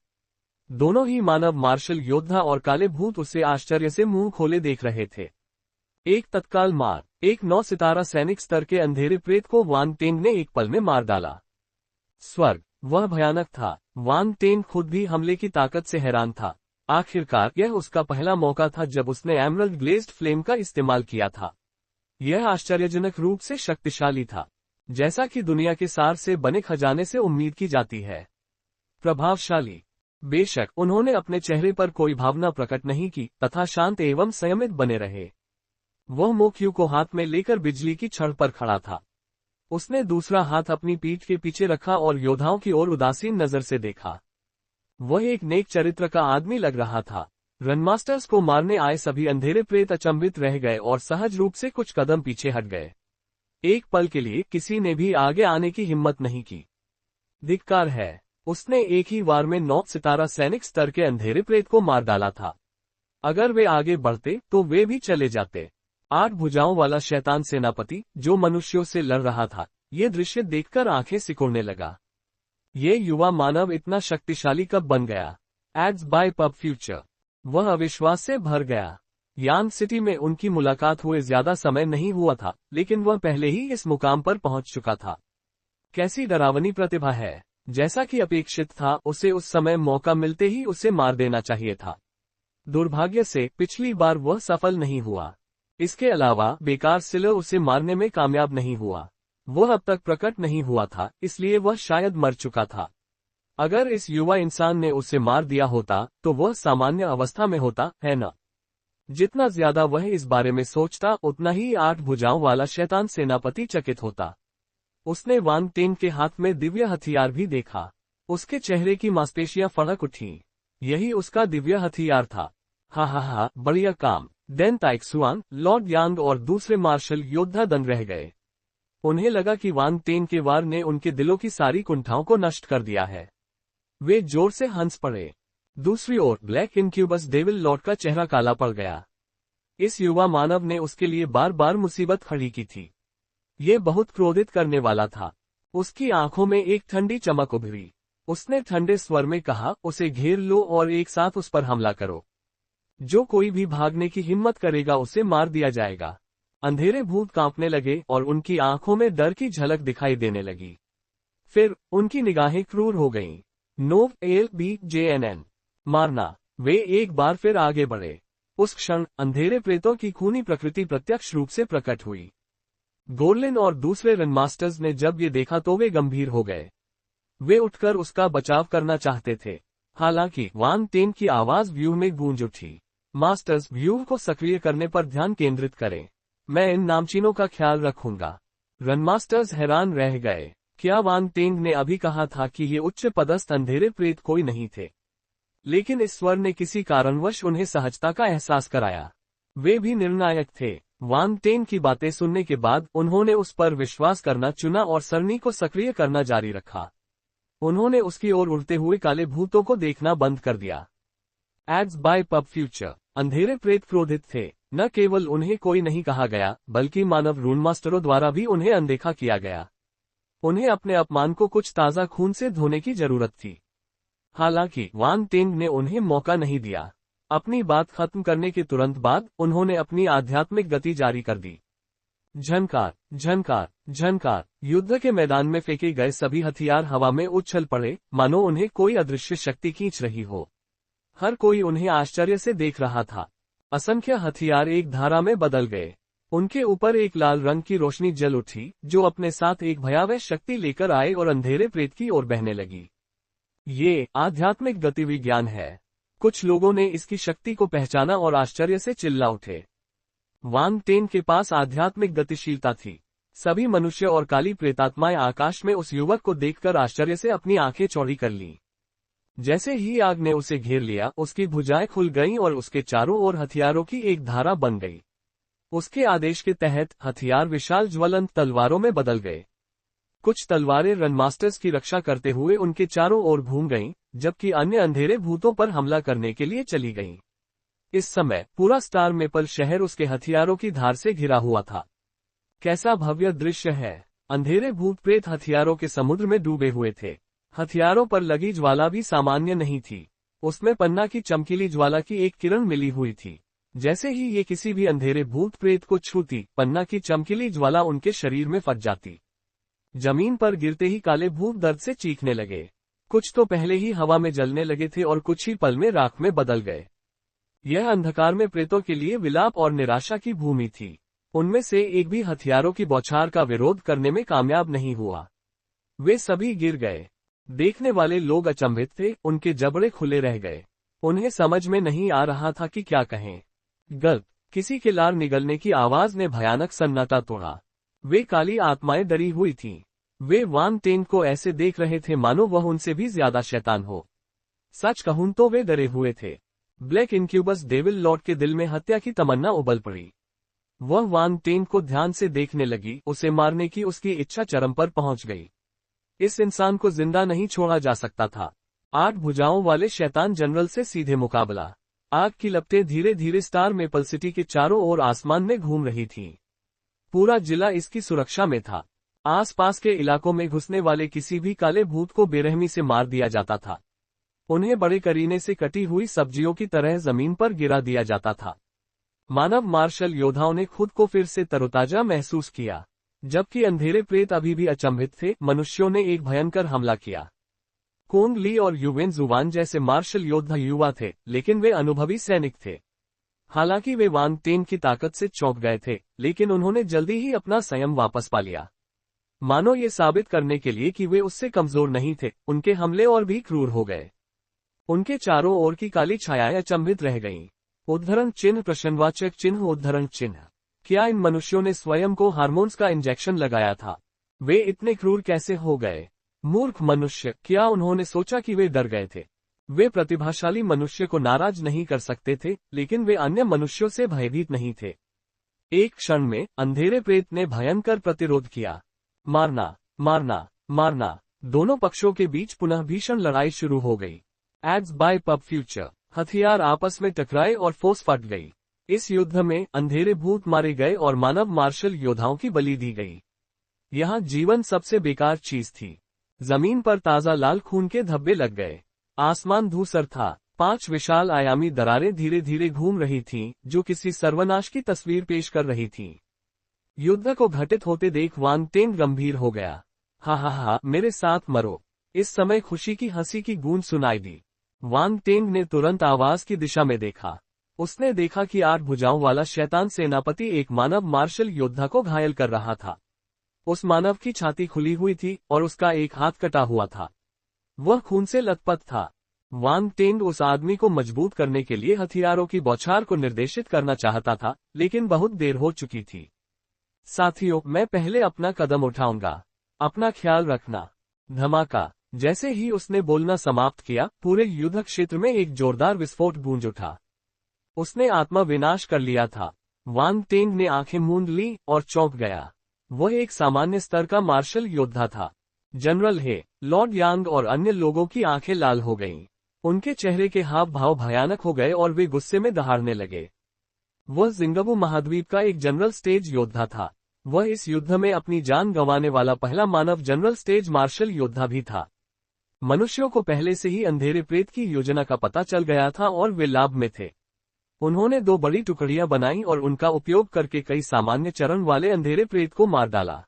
दोनों ही मानव मार्शल योद्धा और काले भूत उसे आश्चर्य से मुंह खोले देख रहे थे। एक तत्काल मार। एक 9 सितारा सैनिक स्तर के अंधेरे प्रेत को वांग टेंग ने एक पल में मार डाला। स्वर्ग। वह भयानक था। वांग टेंग खुद भी हमले की ताकत से हैरान था। आखिरकार यह उसका पहला मौका था जब उसने एमरल्ड ग्लेज्ड फ्लेम का इस्तेमाल किया था। यह आश्चर्यजनक रूप से शक्तिशाली था, जैसा कि दुनिया के सार से बने खजाने से उम्मीद की जाती है। प्रभावशाली। बेशक उन्होंने अपने चेहरे पर कोई भावना प्रकट नहीं की तथा शांत एवं संयमित बने रहे। वह मोक्यू को हाथ में लेकर बिजली की छड़ पर खड़ा था। उसने दूसरा हाथ अपनी पीठ के पीछे रखा और योद्धाओं की ओर उदासीन नजर से देखा। वह एक नेक चरित्र का आदमी लग रहा था। रनमास्टर्स को मारने आए सभी अंधेरे प्रेत अचंभित रह गए और सहज रूप से कुछ कदम पीछे हट गए। एक पल के लिए किसी ने भी आगे आने की हिम्मत नहीं की। धिक्कार है। उसने एक ही वार में 9 सितारा सैनिक स्तर के अंधेरे प्रेत को मार डाला था। अगर वे आगे बढ़ते तो वे भी चले जाते। 8 भुजाओं वाला शैतान सेनापति जो मनुष्यों से लड़ रहा था, ये दृश्य देखकर आंखें सिकुड़ने लगा। ये युवा मानव इतना शक्तिशाली कब बन गया? Ads bye pub future. वह अविश्वास से भर गया। यांग सिटी में उनकी मुलाकात हुए ज्यादा समय नहीं हुआ था, लेकिन वह पहले ही इस मुकाम पर पहुंच चुका था। कैसी डरावनी प्रतिभा है। जैसा कि अपेक्षित था, उसे उस समय मौका मिलते ही उसे मार देना चाहिए था। दुर्भाग्य से पिछली बार वह सफल नहीं हुआ। इसके अलावा बेकार सिलर उसे मारने में कामयाब नहीं हुआ। वह अब तक प्रकट नहीं हुआ था, इसलिए वह शायद मर चुका था। अगर इस युवा इंसान ने उसे मार दिया होता तो वह सामान्य अवस्था में होता, है न? जितना ज्यादा वह इस बारे में सोचता उतना ही 8 भुजाओं वाला शैतान सेनापति चकित होता। उसने वांग टेंग के हाथ में दिव्य हथियार भी देखा। उसके चेहरे की मांसपेशियां फड़क उठी। यही उसका दिव्य हथियार था। हा, बढ़िया काम। डेन ताइक्सुआन, लॉर्ड यांग और दूसरे मार्शल योद्धा दंग रह गए। उन्हें लगा कि वांग टेंग के वार ने उनके दिलों की सारी कुंठाओं को नष्ट कर दिया है। वे जोर से हंस पड़े। दूसरी ओर ब्लैक इनक्यूबस डेविल लॉर्ड का चेहरा काला पड़ गया। इस युवा मानव ने उसके लिए बार बार मुसीबत खड़ी की थी। ये बहुत क्रोधित करने वाला था। उसकी आंखों में एक ठंडी चमक उभरी। उसने ठंडे स्वर में कहा, उसे घेर लो और एक साथ उस पर हमला करो। जो कोई भी भागने की हिम्मत करेगा उसे मार दिया जाएगा। अंधेरे भूत कांपने लगे और उनकी आंखों में डर की झलक दिखाई देने लगी। फिर उनकी निगाहें क्रूर हो गईं। नोव एल बी JNN मारना। वे एक बार फिर आगे बढ़े। उस क्षण अंधेरे प्रेतों की खूनी प्रकृति प्रत्यक्ष रूप से प्रकट हुई। गोरलिन और दूसरे रनमास्टर्स ने जब ये देखा तो वे गंभीर हो गए। वे उठकर उसका बचाव करना चाहते थे। हालांकि वांग टेंग की आवाज व्यूह में गूंज उठी। मास्टर्स, व्यूह को सक्रिय करने पर ध्यान केंद्रित करें। मैं इन नामचीनों का ख्याल रखूंगा। रनमास्टर्स हैरान रह गए। क्या वांग टेंग ने अभी कहा था कि ये उच्च पदस्थ अंधेरे प्रेत कोई नहीं थे? लेकिन इस स्वर ने किसी कारणवश उन्हें सहजता का एहसास कराया। वे भी निर्णायक थे। वांग टेंग की बातें सुनने के बाद उन्होंने उस पर विश्वास करना चुना और सरनी को सक्रिय करना जारी रखा। उन्होंने उसकी ओर उड़ते हुए काले भूतों को देखना बंद कर दिया। Ads bye pub future. अंधेरे प्रेत क्रोधित थे। न केवल उन्हें कोई नहीं कहा गया, बल्कि मानव रूनमास्टरों द्वारा भी उन्हें अनदेखा किया गया। उन्हें अपने अपमान को कुछ ताज़ा खून से धोने की जरूरत थी। हालांकि वांग टेंग ने उन्हें मौका नहीं दिया। अपनी बात खत्म करने के तुरंत बाद उन्होंने अपनी आध्यात्मिक गति जारी कर दी। झनकार, झनकार, झनकार। युद्ध के मैदान में फेंके गए सभी हथियार हवा में उछल पड़े, मानो उन्हें कोई अदृश्य शक्ति खींच रही हो। हर कोई उन्हें आश्चर्य से देख रहा था। असंख्य हथियार एक धारा में बदल गए। उनके ऊपर एक लाल रंग की रोशनी जल उठी, जो अपने साथ एक भयावह शक्ति लेकर आए और अंधेरे प्रेत की ओर बहने लगी। ये आध्यात्मिक गतिविज्ञान है। कुछ लोगों ने इसकी शक्ति को पहचाना और आश्चर्य से चिल्ला उठे। वांग टेंग के पास आध्यात्मिक गतिशीलता थी। सभी मनुष्य और काली प्रेतात्माएं आकाश में उस युवक को देखकर आश्चर्य से अपनी आंखें चौड़ी कर लीं। जैसे ही आग ने उसे घेर लिया, उसकी भुजाएं खुल गईं और उसके चारों ओर हथियारों की एक धारा बन गई। उसके आदेश के तहत हथियार विशाल ज्वलंत तलवारों में बदल गए। कुछ तलवारें रनमास्टर्स की रक्षा करते हुए उनके चारों ओर घूम गईं, जबकि अन्य अंधेरे भूतों पर हमला करने के लिए चली गईं। इस समय पूरा स्टार मेपल शहर उसके हथियारों की धार से घिरा हुआ था। कैसा भव्य दृश्य है! अंधेरे भूत प्रेत हथियारों के समुद्र में डूबे हुए थे। हथियारों पर लगी ज्वाला भी सामान्य नहीं थी। उसमें पन्ना की चमकीली ज्वाला की एक किरण मिली हुई थी। जैसे ही ये किसी भी अंधेरे भूत प्रेत को छूती, पन्ना की चमकीली ज्वाला उनके शरीर में फट जाती। जमीन पर गिरते ही काले भूत दर्द से चीखने लगे। कुछ तो पहले ही हवा में जलने लगे थे और कुछ ही पल में राख में बदल गए। यह अंधकार में प्रेतों के लिए विलाप और निराशा की भूमि थी। उनमें से एक भी हथियारों की बौछार का विरोध करने में कामयाब नहीं हुआ। वे सभी गिर गए। देखने वाले लोग अचंभित थे, उनके जबड़े खुले रह गए। उन्हें समझ में नहीं आ रहा था कि क्या कहें। गल्प! किसी के लार निगलने की आवाज ने भयानक सन्नाटा तोड़ा। वे काली आत्माएं डरी हुई थीं। वे वांग टेंग को ऐसे देख रहे थे मानो वह उनसे भी ज्यादा शैतान हो। सच कहूं तो वे डरे हुए थे। ब्लैक इनक्यूबस डेविल लॉर्ड के दिल में हत्या की तमन्ना उबल पड़ी। वह वांग टेंग को ध्यान से देखने लगी। उसे मारने की उसकी इच्छा चरम पर पहुंच गई। इस इंसान को जिंदा नहीं छोड़ा जा सकता था। 8 भुजाओं वाले शैतान जनरल से सीधे मुकाबला। आग की लपटें धीरे धीरे स्टार मेपल सिटी के चारों ओर आसमान में घूम रही थीं। पूरा जिला इसकी सुरक्षा में था। आसपास के इलाकों में घुसने वाले किसी भी काले भूत को बेरहमी से मार दिया जाता था। उन्हें बड़े करीने से कटी हुई सब्जियों की तरह जमीन पर गिरा दिया जाता था। मानव मार्शल योद्धाओं ने खुद को फिर से तरोताजा महसूस किया। जबकि अंधेरे प्रेत अभी भी अचंभित थे, मनुष्यों ने एक भयंकर हमला किया। कोंग ली और युवेन जुवान जैसे मार्शल योद्धा युवा थे, लेकिन वे अनुभवी सैनिक थे। हालांकि वे वांग टेन की ताकत से चौंक गए थे, लेकिन उन्होंने जल्दी ही अपना संयम वापस पा लिया। मानो ये साबित करने के लिए कि वे उससे कमजोर नहीं थे, उनके हमले और भी क्रूर हो गए। उनके चारों ओर की काली छायाएं अचंभित रह गईं। उद्धरण चिन्ह प्रश्नवाचक चिन्ह उद्धरण चिन्ह। क्या इन मनुष्यों ने स्वयं को हार्मोन्स का इंजेक्शन लगाया था? वे इतने क्रूर कैसे हो गए? मूर्ख मनुष्य, क्या उन्होंने सोचा कि वे डर गए थे? वे प्रतिभाशाली मनुष्य को नाराज नहीं कर सकते थे, लेकिन वे अन्य मनुष्यों से भयभीत नहीं थे। एक क्षण में अंधेरे प्रेत ने भयंकर प्रतिरोध किया। मारना, मारना, मारना। दोनों पक्षों के बीच पुनः भीषण लड़ाई शुरू हो गई। Ads bye pub future. हथियार आपस में टकराए और फोर्स फट गई। इस युद्ध में अंधेरे भूत मारे गए और मानव मार्शल योद्धाओं की बलि दी गई। यहाँ जीवन सबसे बेकार चीज थी। जमीन पर ताजा लाल खून के धब्बे लग गए। आसमान धूसर था। 5 विशाल आयामी दरारें धीरे धीरे घूम रही थीं, जो किसी सर्वनाश की तस्वीर पेश कर रही थीं। युद्ध को घटित होते देख वांग टेन गंभीर हो गया। हा हा हा, मेरे साथ मरो। इस समय खुशी की हंसी की गूंज सुनाई दी। वांग टेन ने तुरंत आवाज की दिशा में देखा। उसने देखा कि 8 भुजाओं वाला शैतान सेनापति एक मानव मार्शल योद्धा को घायल कर रहा था। उस मानव की छाती खुली हुई थी और उसका एक हाथ कटा हुआ था। वह खून से लथपथ था। वांग टेन उस आदमी को मजबूत करने के लिए हथियारों की बौछार को निर्देशित करना चाहता था, लेकिन बहुत देर हो चुकी थी। साथियों, मैं पहले अपना कदम उठाऊंगा। अपना ख्याल रखना। धमाका। जैसे ही उसने बोलना समाप्त किया, पूरे युद्ध क्षेत्र में एक जोरदार विस्फोट गूंज उठा। उसने आत्मा विनाश कर लिया था। वांग टेन ने आंखें मूंद ली और चौंक गया। वह एक सामान्य स्तर का मार्शल योद्धा था। जनरल हे, लॉर्ड यांग और अन्य लोगों की आंखें लाल हो गईं। उनके चेहरे के हाव भाव भयानक हो गए और वे गुस्से में दहाड़ने लगे। वह जिंगाबू महाद्वीप का एक जनरल स्टेज योद्धा था। वह इस युद्ध में अपनी जान गंवाने वाला पहला मानव जनरल स्टेज मार्शल योद्धा भी था। मनुष्यों को पहले से ही अंधेरे प्रेत की योजना का पता चल गया था और वे लाभ में थे। उन्होंने 2 बड़ी टुकड़ियां बनाई और उनका उपयोग करके कई सामान्य चरण वाले अंधेरे प्रेत को मार डाला।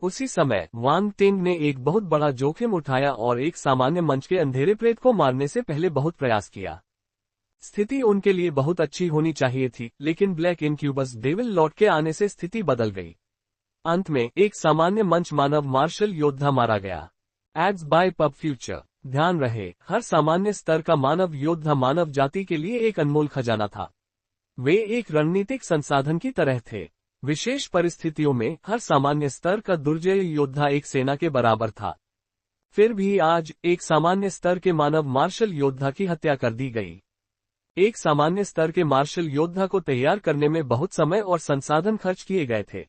उसी समय वांग टेन ने एक बहुत बड़ा जोखिम उठाया और एक सामान्य मंच के अंधेरे प्रेत को मारने से पहले बहुत प्रयास किया। स्थिति उनके लिए बहुत अच्छी होनी चाहिए थी, लेकिन ब्लैक इनक्यूबस डेविल लॉर्ड के आने से स्थिति बदल गई। अंत में एक सामान्य मंच मानव मार्शल योद्धा मारा गया। Ads bye pub future. ध्यान रहे, हर सामान्य स्तर का मानव योद्धा मानव जाति के लिए एक अनमोल खजाना था। वे एक रणनीतिक संसाधन की तरह थे। विशेष परिस्थितियों में हर सामान्य स्तर का दुर्जय योद्धा एक सेना के बराबर था। फिर भी आज एक सामान्य स्तर के मानव मार्शल योद्धा की हत्या कर दी गई। एक सामान्य स्तर के मार्शल योद्धा को तैयार करने में बहुत समय और संसाधन खर्च किए गए थे।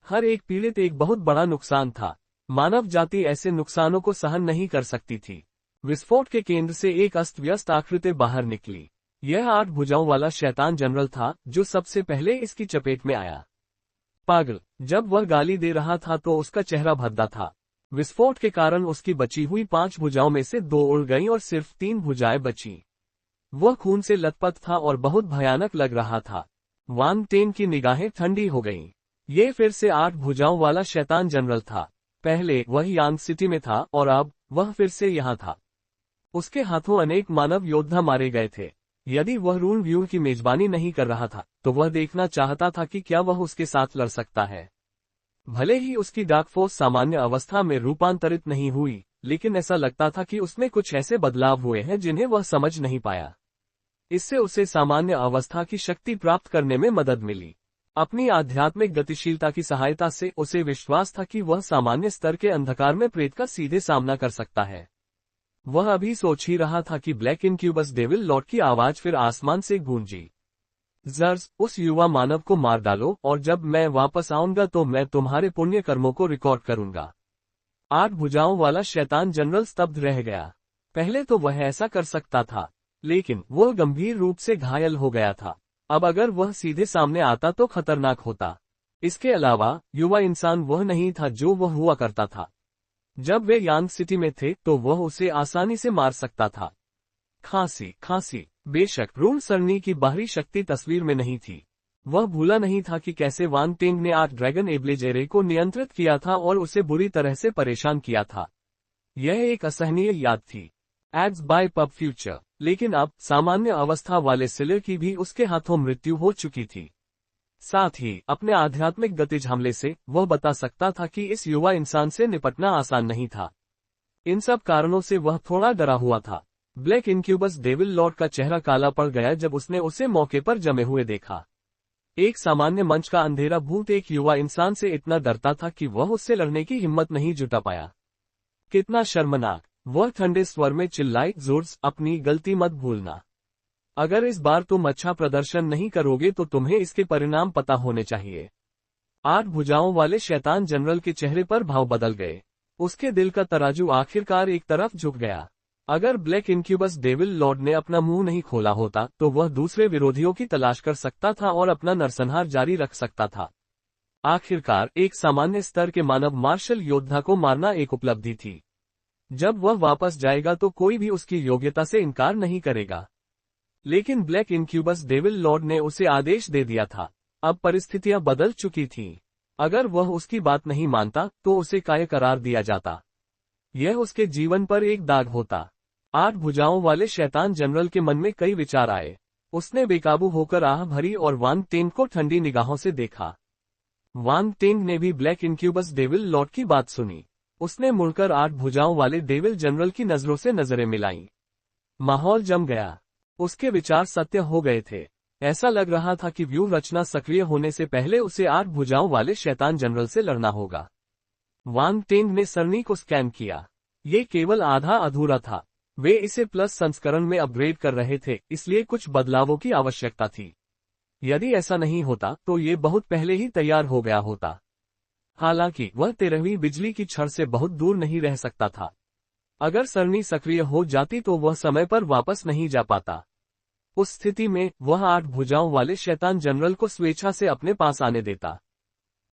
हर एक पीड़ित एक बहुत बड़ा नुकसान था। मानव जाति ऐसे नुकसानों को सहन नहीं कर सकती थी। विस्फोट के केंद्र से एक अस्त व्यस्त आकृति बाहर निकली। यह 8 भुजाओं वाला शैतान जनरल था, जो सबसे पहले इसकी चपेट में आया। पागल। जब वह गाली दे रहा था तो उसका चेहरा भद्दा था। विस्फोट के कारण उसकी बची हुई 5 भुजाओं में से 2 उड़ गईं और सिर्फ 3 भुजाएं बचीं। वह खून से लथपथ था और बहुत भयानक लग रहा था। वांग टेन की निगाहें ठंडी हो गईं। ये फिर से 8 भुजाओं वाला शैतान जनरल था। पहले वह यांग सिटी में था और अब वह फिर से यहाँ था। उसके हाथों अनेक मानव योद्धा मारे गए थे। यदि वह रून व्यूह की मेजबानी नहीं कर रहा था, तो वह देखना चाहता था कि क्या वह उसके साथ लड़ सकता है। भले ही उसकी डार्क फोर्स सामान्य अवस्था में रूपांतरित नहीं हुई, लेकिन ऐसा लगता था कि उसमें कुछ ऐसे बदलाव हुए हैं जिन्हें वह समझ नहीं पाया। इससे उसे सामान्य अवस्था की शक्ति प्राप्त करने में मदद मिली। अपनी आध्यात्मिक गतिशीलता की सहायता से उसे विश्वास था कि वह सामान्य स्तर के अंधकार में प्रेत का सीधे सामना कर सकता है। वह अभी सोच ही रहा था कि ब्लैक इनक्यूबस डेविल लॉर्ड की आवाज फिर आसमान से गूंजी। जर्स, उस युवा मानव को मार डालो और जब मैं वापस आऊंगा तो मैं तुम्हारे पुण्य कर्मों को रिकॉर्ड करूंगा। 8 भुजाओं वाला शैतान जनरल स्तब्ध रह गया। पहले तो वह ऐसा कर सकता था, लेकिन वह गंभीर रूप से घायल हो गया था। अब अगर वह सीधे सामने आता तो खतरनाक होता। इसके अलावा युवा इंसान वह नहीं था जो वह हुआ करता था। जब वे यांग सिटी में थे तो वह उसे आसानी से मार सकता था। खांसी। बेशक रून सरनी की बाहरी शक्ति तस्वीर में नहीं थी। वह भूला नहीं था कि कैसे वांग टेंग ने 8 ड्रैगन एब्लेजेरे को नियंत्रित किया था और उसे बुरी तरह से परेशान किया था। यह एक असहनीय याद थी। Ads bye pub future. लेकिन अब सामान्य अवस्था वाले सिलर की भी उसके हाथों मृत्यु हो चुकी थी। साथ ही अपने आध्यात्मिक गतिज हमले से वह बता सकता था कि इस युवा इंसान से निपटना आसान नहीं था। इन सब कारणों से वह थोड़ा डरा हुआ था। ब्लैक इनक्यूबस डेविल लॉर्ड का चेहरा काला पड़ गया जब उसने उसे मौके पर जमे हुए देखा। एक सामान्य मंच का अंधेरा भूत एक युवा इंसान से इतना डरता था कि वह उससे लड़ने की हिम्मत नहीं जुटा पाया। कितना शर्मनाक! वह ठंडे स्वर में चिल्लाई, ज़ोर्स, अपनी गलती मत भूलना। अगर इस बार तुम अच्छा प्रदर्शन नहीं करोगे तो तुम्हें इसके परिणाम पता होने चाहिए। 8 भुजाओं वाले शैतान जनरल के चेहरे पर भाव बदल गए। उसके दिल का तराजू आखिरकार एक तरफ झुक गया। अगर ब्लैक इनक्यूबस डेविल लॉर्ड ने अपना मुंह नहीं खोला होता तो वह दूसरे विरोधियों की तलाश कर सकता था और अपना नरसंहार जारी रख सकता था। आखिरकार एक सामान्य स्तर के मानव मार्शल योद्धा को मारना एक उपलब्धि थी। जब वह वापस जाएगा तो कोई भी उसकी योग्यता से इनकार नहीं करेगा। लेकिन ब्लैक इनक्यूबस डेविल लॉर्ड ने उसे आदेश दे दिया था। अब परिस्थितियां बदल चुकी थीं। अगर वह उसकी बात नहीं मानता तो उसे काय करार दिया जाता। यह उसके जीवन पर एक दाग होता। 8 भुजाओं वाले शैतान जनरल के मन में कई विचार आए। उसने बेकाबू होकर आह भरी और वांग टेंग को ठंडी निगाहों से देखा। वांग टेंग ने भी ब्लैक इनक्यूबस डेविल लॉर्ड की बात सुनी। उसने मुड़कर 8 भुजाओं वाले डेविल जनरल की नजरों से नजरें मिलाईं। माहौल जम गया। उसके विचार सत्य हो गए थे। ऐसा लग रहा था कि व्यूह रचना सक्रिय होने से पहले उसे 8 भुजाओं वाले शैतान जनरल से लड़ना होगा। वांग टेंग ने सरनी को स्कैन किया। ये केवल आधा अधूरा था। वे इसे प्लस संस्करण में अपग्रेड कर रहे थे, इसलिए कुछ बदलावों की आवश्यकता थी। यदि ऐसा नहीं होता तो ये बहुत पहले ही तैयार हो गया होता। हालांकि वह 13वीं बिजली की छड़ से बहुत दूर नहीं रह सकता था। अगर सरनी सक्रिय हो जाती तो वह समय पर वापस नहीं जा पाता। उस स्थिति में वह 8 भुजाओं वाले शैतान जनरल को स्वेच्छा से अपने पास आने देता।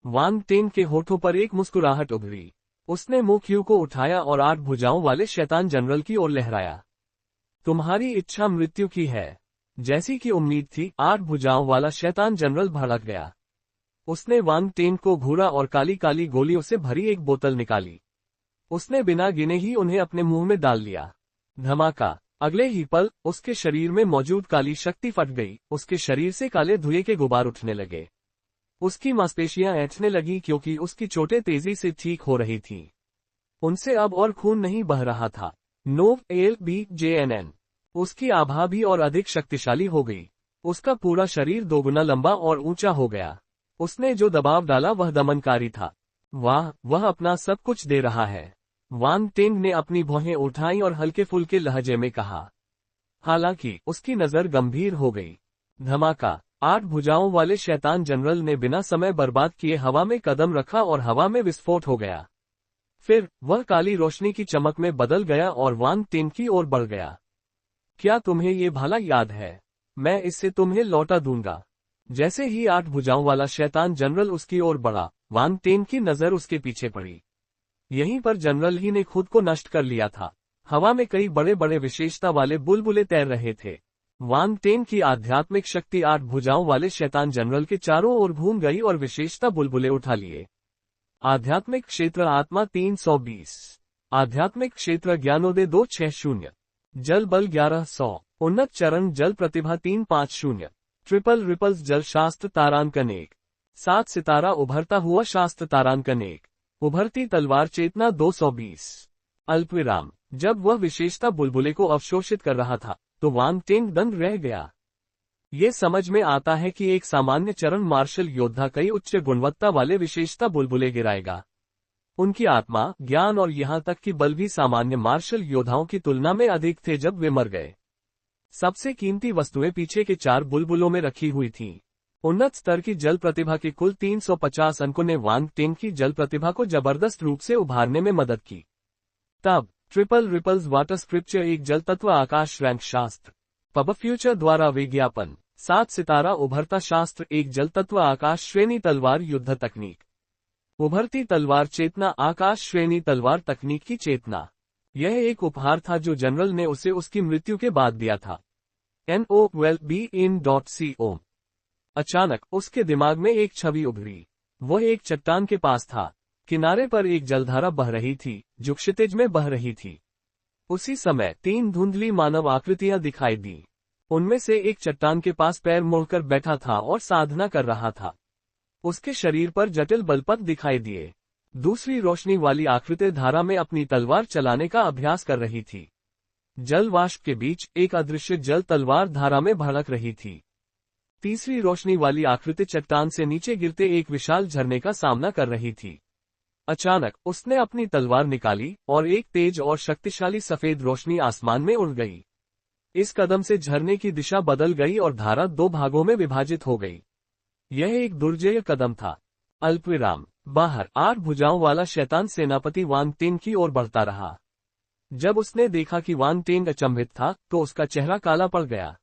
वांग टेंग के होठों पर एक मुस्कुराहट उभरी। उसने मुख्यू को उठाया और 8 भुजाओं वाले शैतान जनरल की ओर लहराया। तुम्हारी इच्छा मृत्यु की है। जैसी कि उम्मीद थी, 8 भुजाओं वाला शैतान जनरल भड़क गया। उसने वांग टेंग को घूरा और काली काली गोलियों से भरी एक बोतल निकाली। उसने बिना गिने ही उन्हें अपने मुंह में डाल लिया। धमाका! अगले ही पल उसके शरीर में मौजूद काली शक्ति फट गई। उसके शरीर से काले धुएं के गुबार उठने लगे। उसकी मांसपेशियां ऐंठने लगी क्योंकि उसकी चोटें तेजी से ठीक हो रही थीं। उनसे अब और खून नहीं बह रहा था। नोव LBJNN। उसकी आभा भी और अधिक शक्तिशाली हो गई। उसका पूरा शरीर 2 गुना लंबा और ऊंचा हो गया। उसने जो दबाव डाला वह दमनकारी था। वाह, वह अपना सब कुछ दे रहा है। वांग टेंग ने अपनी भौहें उठाई और हल्के फुल्के लहजे में कहा। हालांकि उसकी नजर गंभीर हो गई। धमाका! 8 भुजाओं वाले शैतान जनरल ने बिना समय बर्बाद किए हवा में कदम रखा और हवा में विस्फोट हो गया। फिर वह काली रोशनी की चमक में बदल गया और वांग टेंग की ओर बढ़ गया। क्या तुम्हें ये भला याद है? मैं इससे तुम्हें लौटा दूंगा। जैसे ही 8 भुजाओं वाला शैतान जनरल उसकी ओर बढ़ा, वांग टेंग की नजर उसके पीछे पड़ी। यहीं पर जनरल ही ने खुद को नष्ट कर लिया था। हवा में कई बड़े बड़े विशेषता वाले बुलबुले तैर रहे थे। वांग टेंग की आध्यात्मिक शक्ति 8 भुजाओं वाले शैतान जनरल के चारों ओर घूम गई और विशेषता बुलबुले उठा लिए। आध्यात्मिक क्षेत्र आत्मा 320। आध्यात्मिक क्षेत्र ज्ञानोदय 260। जल बल 1100। उन्नत चरण जल प्रतिभा 350। ट्रिपल रिपल्स जल शास्त्र तारांकन 1। 7 सितारा उभरता हुआ शास्त्र तारांकन 1। उभरती तलवार चेतना 220। अल्पविराम। जब वह विशेषता बुलबुले को अवशोषित कर रहा था तो वांग टेंग दंग रह गया। ये समझ में आता है कि एक सामान्य चरण मार्शल योद्धा कई उच्च गुणवत्ता वाले विशेषता बुलबुले गिराएगा। उनकी आत्मा, ज्ञान और यहां तक कि बल भी सामान्य मार्शल योद्धाओं की तुलना में अधिक थे जब वे मर गए। सबसे कीमती वस्तुएं पीछे के 4 बुलबुलों में रखी हुई थीं। उन्नत स्तर की जल प्रतिभा के कुल 350 अंकों ने वांग टेंग की जल प्रतिभा को जबरदस्त रूप से उभारने में मदद की। तब ट्रिपल रिपल्स वाटर स्क्रिप्चर एक जल तत्व आकाश रैंक शास्त्र। पब फ्यूचर द्वारा विज्ञापन। 7 सितारा उभरता शास्त्र एक जल तत्व आकाश श्रेणी तलवार युद्ध तकनीक। उभरती तलवार चेतना आकाश श्रेणी तलवार तकनीक की चेतना। यह एक उपहार था जो जनरल ने उसे उसकी मृत्यु के बाद दिया था। NOWELLBEIN.CO। अचानक उसके दिमाग में एक छवि उभरी। वह एक चट्टान के पास था। किनारे पर एक जलधारा बह रही थी जो क्षितिज में बह रही थी। उसी समय 3 धुंधली मानव आकृतियां दिखाई दी। उनमें से एक चट्टान के पास पैर मोड़कर बैठा था और साधना कर रहा था। उसके शरीर पर जटिल बलपत दिखाई दिए। दूसरी रोशनी वाली आकृति धारा में अपनी तलवार चलाने का अभ्यास कर रही थी। जल वाष्प के बीच एक अदृश्य जल तलवार धारा में भड़क रही थी। तीसरी रोशनी वाली आकृति चट्टान से नीचे गिरते एक विशाल झरने का सामना कर रही थी। अचानक उसने अपनी तलवार निकाली और एक तेज और शक्तिशाली सफेद रोशनी आसमान में उड़ गई। इस कदम से झरने की दिशा बदल गई और धारा 2 भागों में विभाजित हो गई। यह एक दुर्जेय कदम था। अल्पविराम। बाहर 8 भुजाओं वाला शैतान सेनापति वांग टेंग की ओर बढ़ता रहा। जब उसने देखा कि वांग टेंग अचंभित था तो उसका चेहरा काला पड़ गया।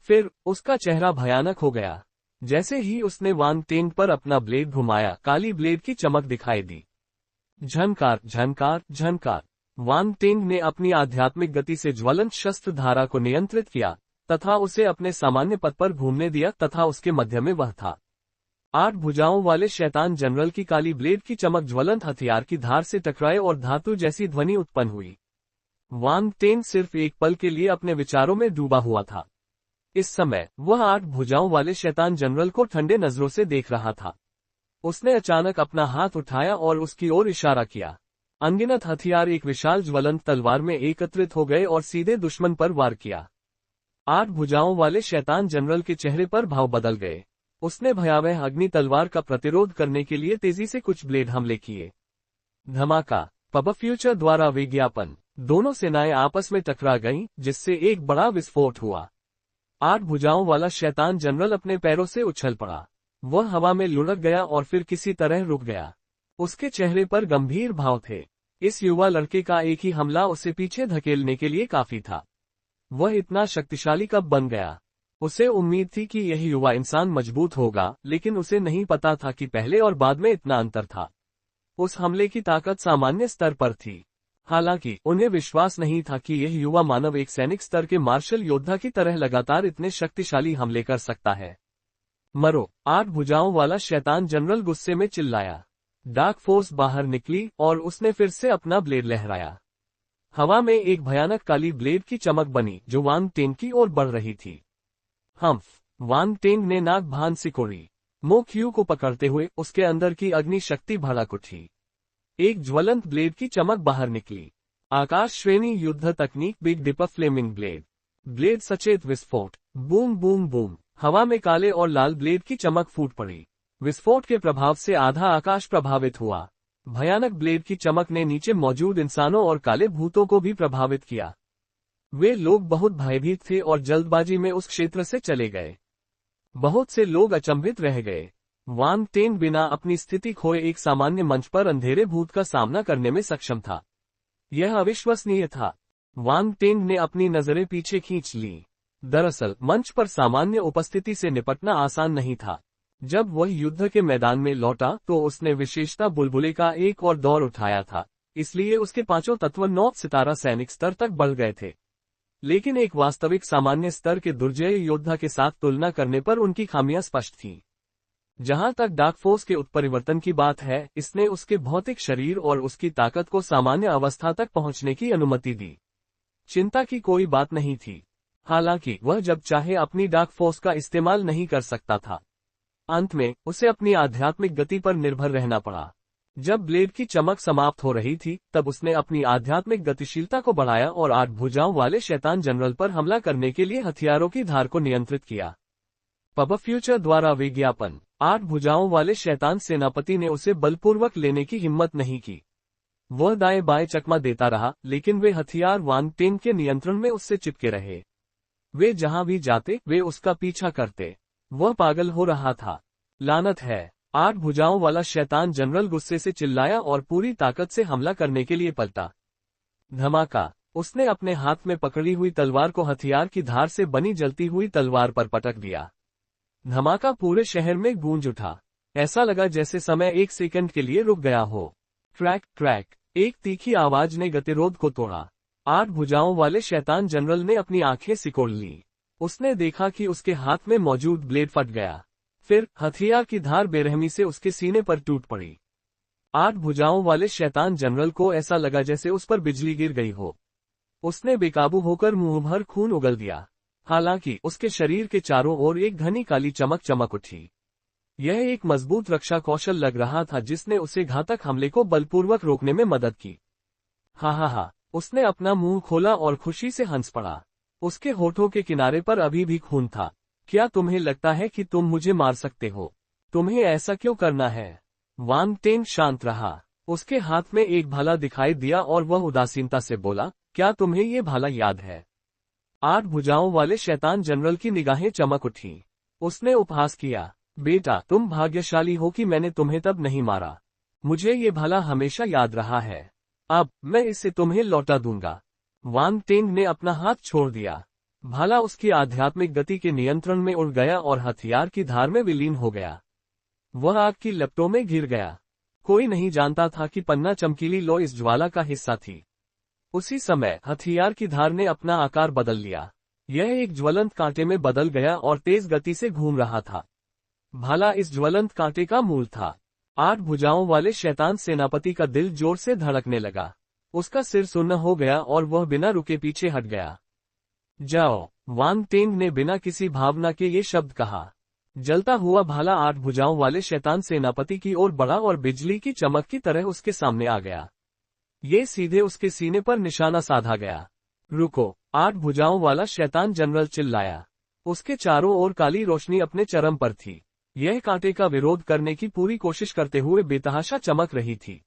फिर उसका चेहरा भयानक हो गया। जैसे ही उसने वांग टेंग पर अपना ब्लेड घुमाया, काली ब्लेड की चमक दिखाई दी। झनकार झनकार झनकार। वांग टेंग ने अपनी आध्यात्मिक गति से ज्वलंत शस्त्र धारा को नियंत्रित किया तथा उसे अपने सामान्य पथ पर घूमने दिया तथा उसके मध्य में वह था। 8 भुजाओं वाले शैतान जनरल की काली ब्लेड की चमक ज्वलंत हथियार की धार से टकराए और धातु जैसी ध्वनि उत्पन्न हुई। वांग टेंग सिर्फ एक पल के लिए अपने विचारों में डूबा हुआ था। इस समय वह 8 भुजाओं वाले शैतान जनरल को ठंडे नजरों से देख रहा था। उसने अचानक अपना हाथ उठाया और उसकी ओर इशारा किया। अनगिनत हथियार एक विशाल ज्वलंत तलवार में एकत्रित हो गए और सीधे दुश्मन पर वार किया। 8 भुजाओं वाले शैतान जनरल के चेहरे पर भाव बदल गए। उसने भयावह अग्नि तलवार का प्रतिरोध करने के लिए तेजी से कुछ ब्लेड हमले किए। धमाका। पब फ्यूचर द्वारा विज्ञापन। दोनों सेनाएं आपस में टकरा गईं, जिससे एक बड़ा विस्फोट हुआ। 8 भुजाओं वाला शैतान जनरल अपने पैरों से उछल पड़ा। वह हवा में लुढ़क गया और फिर किसी तरह रुक गया। उसके चेहरे पर गंभीर भाव थे। इस युवा लड़के का एक ही हमला उसे पीछे धकेलने के लिए काफी था। वह इतना शक्तिशाली कब बन गया? उसे उम्मीद थी कि यह युवा इंसान मजबूत होगा, लेकिन उसे नहीं पता था कि पहले और बाद में इतना अंतर था। उस हमले की ताकत सामान्य स्तर पर थी। हालांकि उन्हें विश्वास नहीं था कि यह युवा मानव एक सैनिक स्तर के मार्शल योद्धा की तरह लगातार इतने शक्तिशाली हमले कर सकता है। मरो। 8 भुजाओं वाला शैतान जनरल गुस्से में चिल्लाया। डार्क फोर्स बाहर निकली और उसने फिर से अपना ब्लेड लहराया। हवा में एक भयानक काली ब्लेड की चमक बनी जो वांग टेंग की ओर बढ़ रही थी। हम्फ। वांग टेंग ने नाक भान सिकोड़ी। मो क्यू को पकड़ते हुए उसके अंदर की अग्नि शक्ति भड़क उठी। एक ज्वलंत ब्लेड की चमक बाहर निकली। आकाश श्रेणी युद्ध तकनीक big dipper flaming blade. Blade सचेत विस्फोट। Boom boom boom. हवा में काले और लाल ब्लेड की चमक फूट पड़ी। विस्फोट के प्रभाव से आधा आकाश प्रभावित हुआ। भयानक ब्लेड की चमक ने नीचे मौजूद इंसानों और काले भूतों को भी प्रभावित किया। वे लोग बहुत भयभीत थे और जल्दबाजी में उस क्षेत्र से चले गए। बहुत से लोग अचंभित रह गए। वांग टेंग बिना अपनी स्थिति खोए एक सामान्य मंच पर अंधेरे भूत का सामना करने में सक्षम था। यह अविश्वसनीय था। वांग टेंग ने अपनी नजरें पीछे खींच लीं। दरअसल मंच पर सामान्य उपस्थिति से निपटना आसान नहीं था। जब वह युद्ध के मैदान में लौटा तो उसने विशेषता बुलबुले का एक और दौर उठाया था, इसलिए उसके 5 तत्व 9 सितारा सैनिक स्तर तक बढ़ गए थे। लेकिन एक वास्तविक सामान्य स्तर के दुर्जय योद्धा के साथ तुलना करने पर उनकी खामियां स्पष्ट थीं। जहां तक डार्क फोर्स के उत्परिवर्तन की बात है, इसने उसके भौतिक शरीर और उसकी ताकत को सामान्य अवस्था तक पहुंचने की अनुमति दी। चिंता की कोई बात नहीं थी। हालांकि वह जब चाहे अपनी डार्क फोर्स का इस्तेमाल नहीं कर सकता था। अंत में उसे अपनी आध्यात्मिक गति पर निर्भर रहना पड़ा। जब ब्लेड की चमक समाप्त हो रही थी तब उसने अपनी आध्यात्मिक गतिशीलता को बढ़ाया और 8 भुजाओं वाले शैतान जनरल पर हमला करने के लिए हथियारों की धार को नियंत्रित किया। पब फ्यूचर द्वारा विज्ञापन। 8 भुजाओं वाले शैतान सेनापति ने उसे बलपूर्वक लेने की हिम्मत नहीं की। वह दाएं बाएं चकमा देता रहा, लेकिन वे हथियार वांग टेंग के नियंत्रण में उससे चिपके रहे। वे जहां भी जाते वे उसका पीछा करते। वह पागल हो रहा था। लानत है। 8 भुजाओं वाला शैतान जनरल गुस्से से चिल्लाया और पूरी ताकत से हमला करने के लिए पलटा। धमाका। उसने अपने हाथ में पकड़ी हुई तलवार को हथियार की धार से बनी जलती हुई तलवार पर पटक दिया। धमाका पूरे शहर में गूंज उठा। ऐसा लगा जैसे समय 1 सेकंड के लिए रुक गया हो। Track track. एक तीखी आवाज ने गतिरोध को तोड़ा। 8 भुजाओं वाले शैतान जनरल ने अपनी आंखें सिकोड़ ली। उसने देखा कि उसके हाथ में मौजूद ब्लेड फट गया। फिर हथियार की धार बेरहमी से उसके सीने पर टूट पड़ी। 8 भुजाओं वाले शैतान जनरल को ऐसा लगा जैसे उस पर बिजली गिर गई हो। उसने बेकाबू होकर मुंह भर खून उगल दिया। हालांकि उसके शरीर के चारों ओर एक घनी काली चमक चमक उठी। यह एक मजबूत रक्षा कौशल लग रहा था जिसने उसे घातक हमले को बलपूर्वक रोकने में मदद की। हा, उसने अपना मुंह खोला और खुशी से हंस पड़ा। उसके होठों के किनारे पर अभी भी खून था। क्या तुम्हें लगता है कि तुम मुझे मार सकते हो? तुम्हें ऐसा क्यों करना है? वांग टेंग शांत रहा। उसके हाथ में एक भाला दिखाई दिया और वह उदासीनता से बोला, क्या तुम्हें ये भाला याद है? 8 भुजाओं वाले शैतान जनरल की निगाहें चमक उठी। उसने उपहास किया, बेटा तुम भाग्यशाली हो कि मैंने तुम्हें तब नहीं मारा। मुझे ये भाला हमेशा याद रहा है। अब मैं इसे तुम्हें लौटा दूंगा। वांग टेंग ने अपना हाथ छोड़ दिया। भाला उसकी आध्यात्मिक गति के नियंत्रण में उड़ गया और हथियार की धार में विलीन हो गया। वह आग की लपटों में घिर गया। कोई नहीं जानता था कि पन्ना चमकीली लो इस ज्वाला का हिस्सा थी। उसी समय हथियार की धार ने अपना आकार बदल लिया। यह एक ज्वलंत कांटे में बदल गया और तेज गति से घूम रहा था। भाला इस ज्वलंत कांटे का मूल था। 8 भुजाओं वाले शैतान सेनापति का दिल जोर से धड़कने लगा। उसका सिर सुन्न हो गया और वह बिना रुके पीछे हट गया। जाओ, वांग टेंग ने बिना किसी भावना के ये शब्द कहा। जलता हुआ भाला 8 भुजाओं वाले शैतान सेनापति की ओर बढ़ा और बिजली की चमक की तरह उसके सामने आ गया। ये सीधे उसके सीने पर निशाना साधा गया। रुको, 8 भुजाओं वाला शैतान जनरल चिल्लाया। उसके चारों ओर काली रोशनी अपने चरम पर थी। यह कांटे का विरोध करने की पूरी कोशिश करते हुए बेतहाशा चमक रही थी।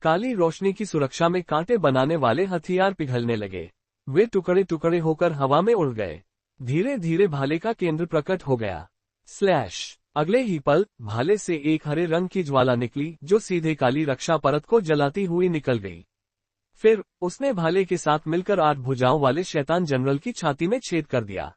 काली रोशनी की सुरक्षा में कांटे बनाने वाले हथियार पिघलने लगे। वे टुकड़े टुकड़े होकर हवा में उड़ गए। धीरे धीरे भाले का केंद्र प्रकट हो गया। स्लैश! अगले ही पल भाले से एक हरे रंग की ज्वाला निकली जो सीधे काली रक्षा परत को जलाती हुई निकल गई। फिर उसने भाले के साथ मिलकर 8 भुजाओं वाले शैतान जनरल की छाती में छेद कर दिया।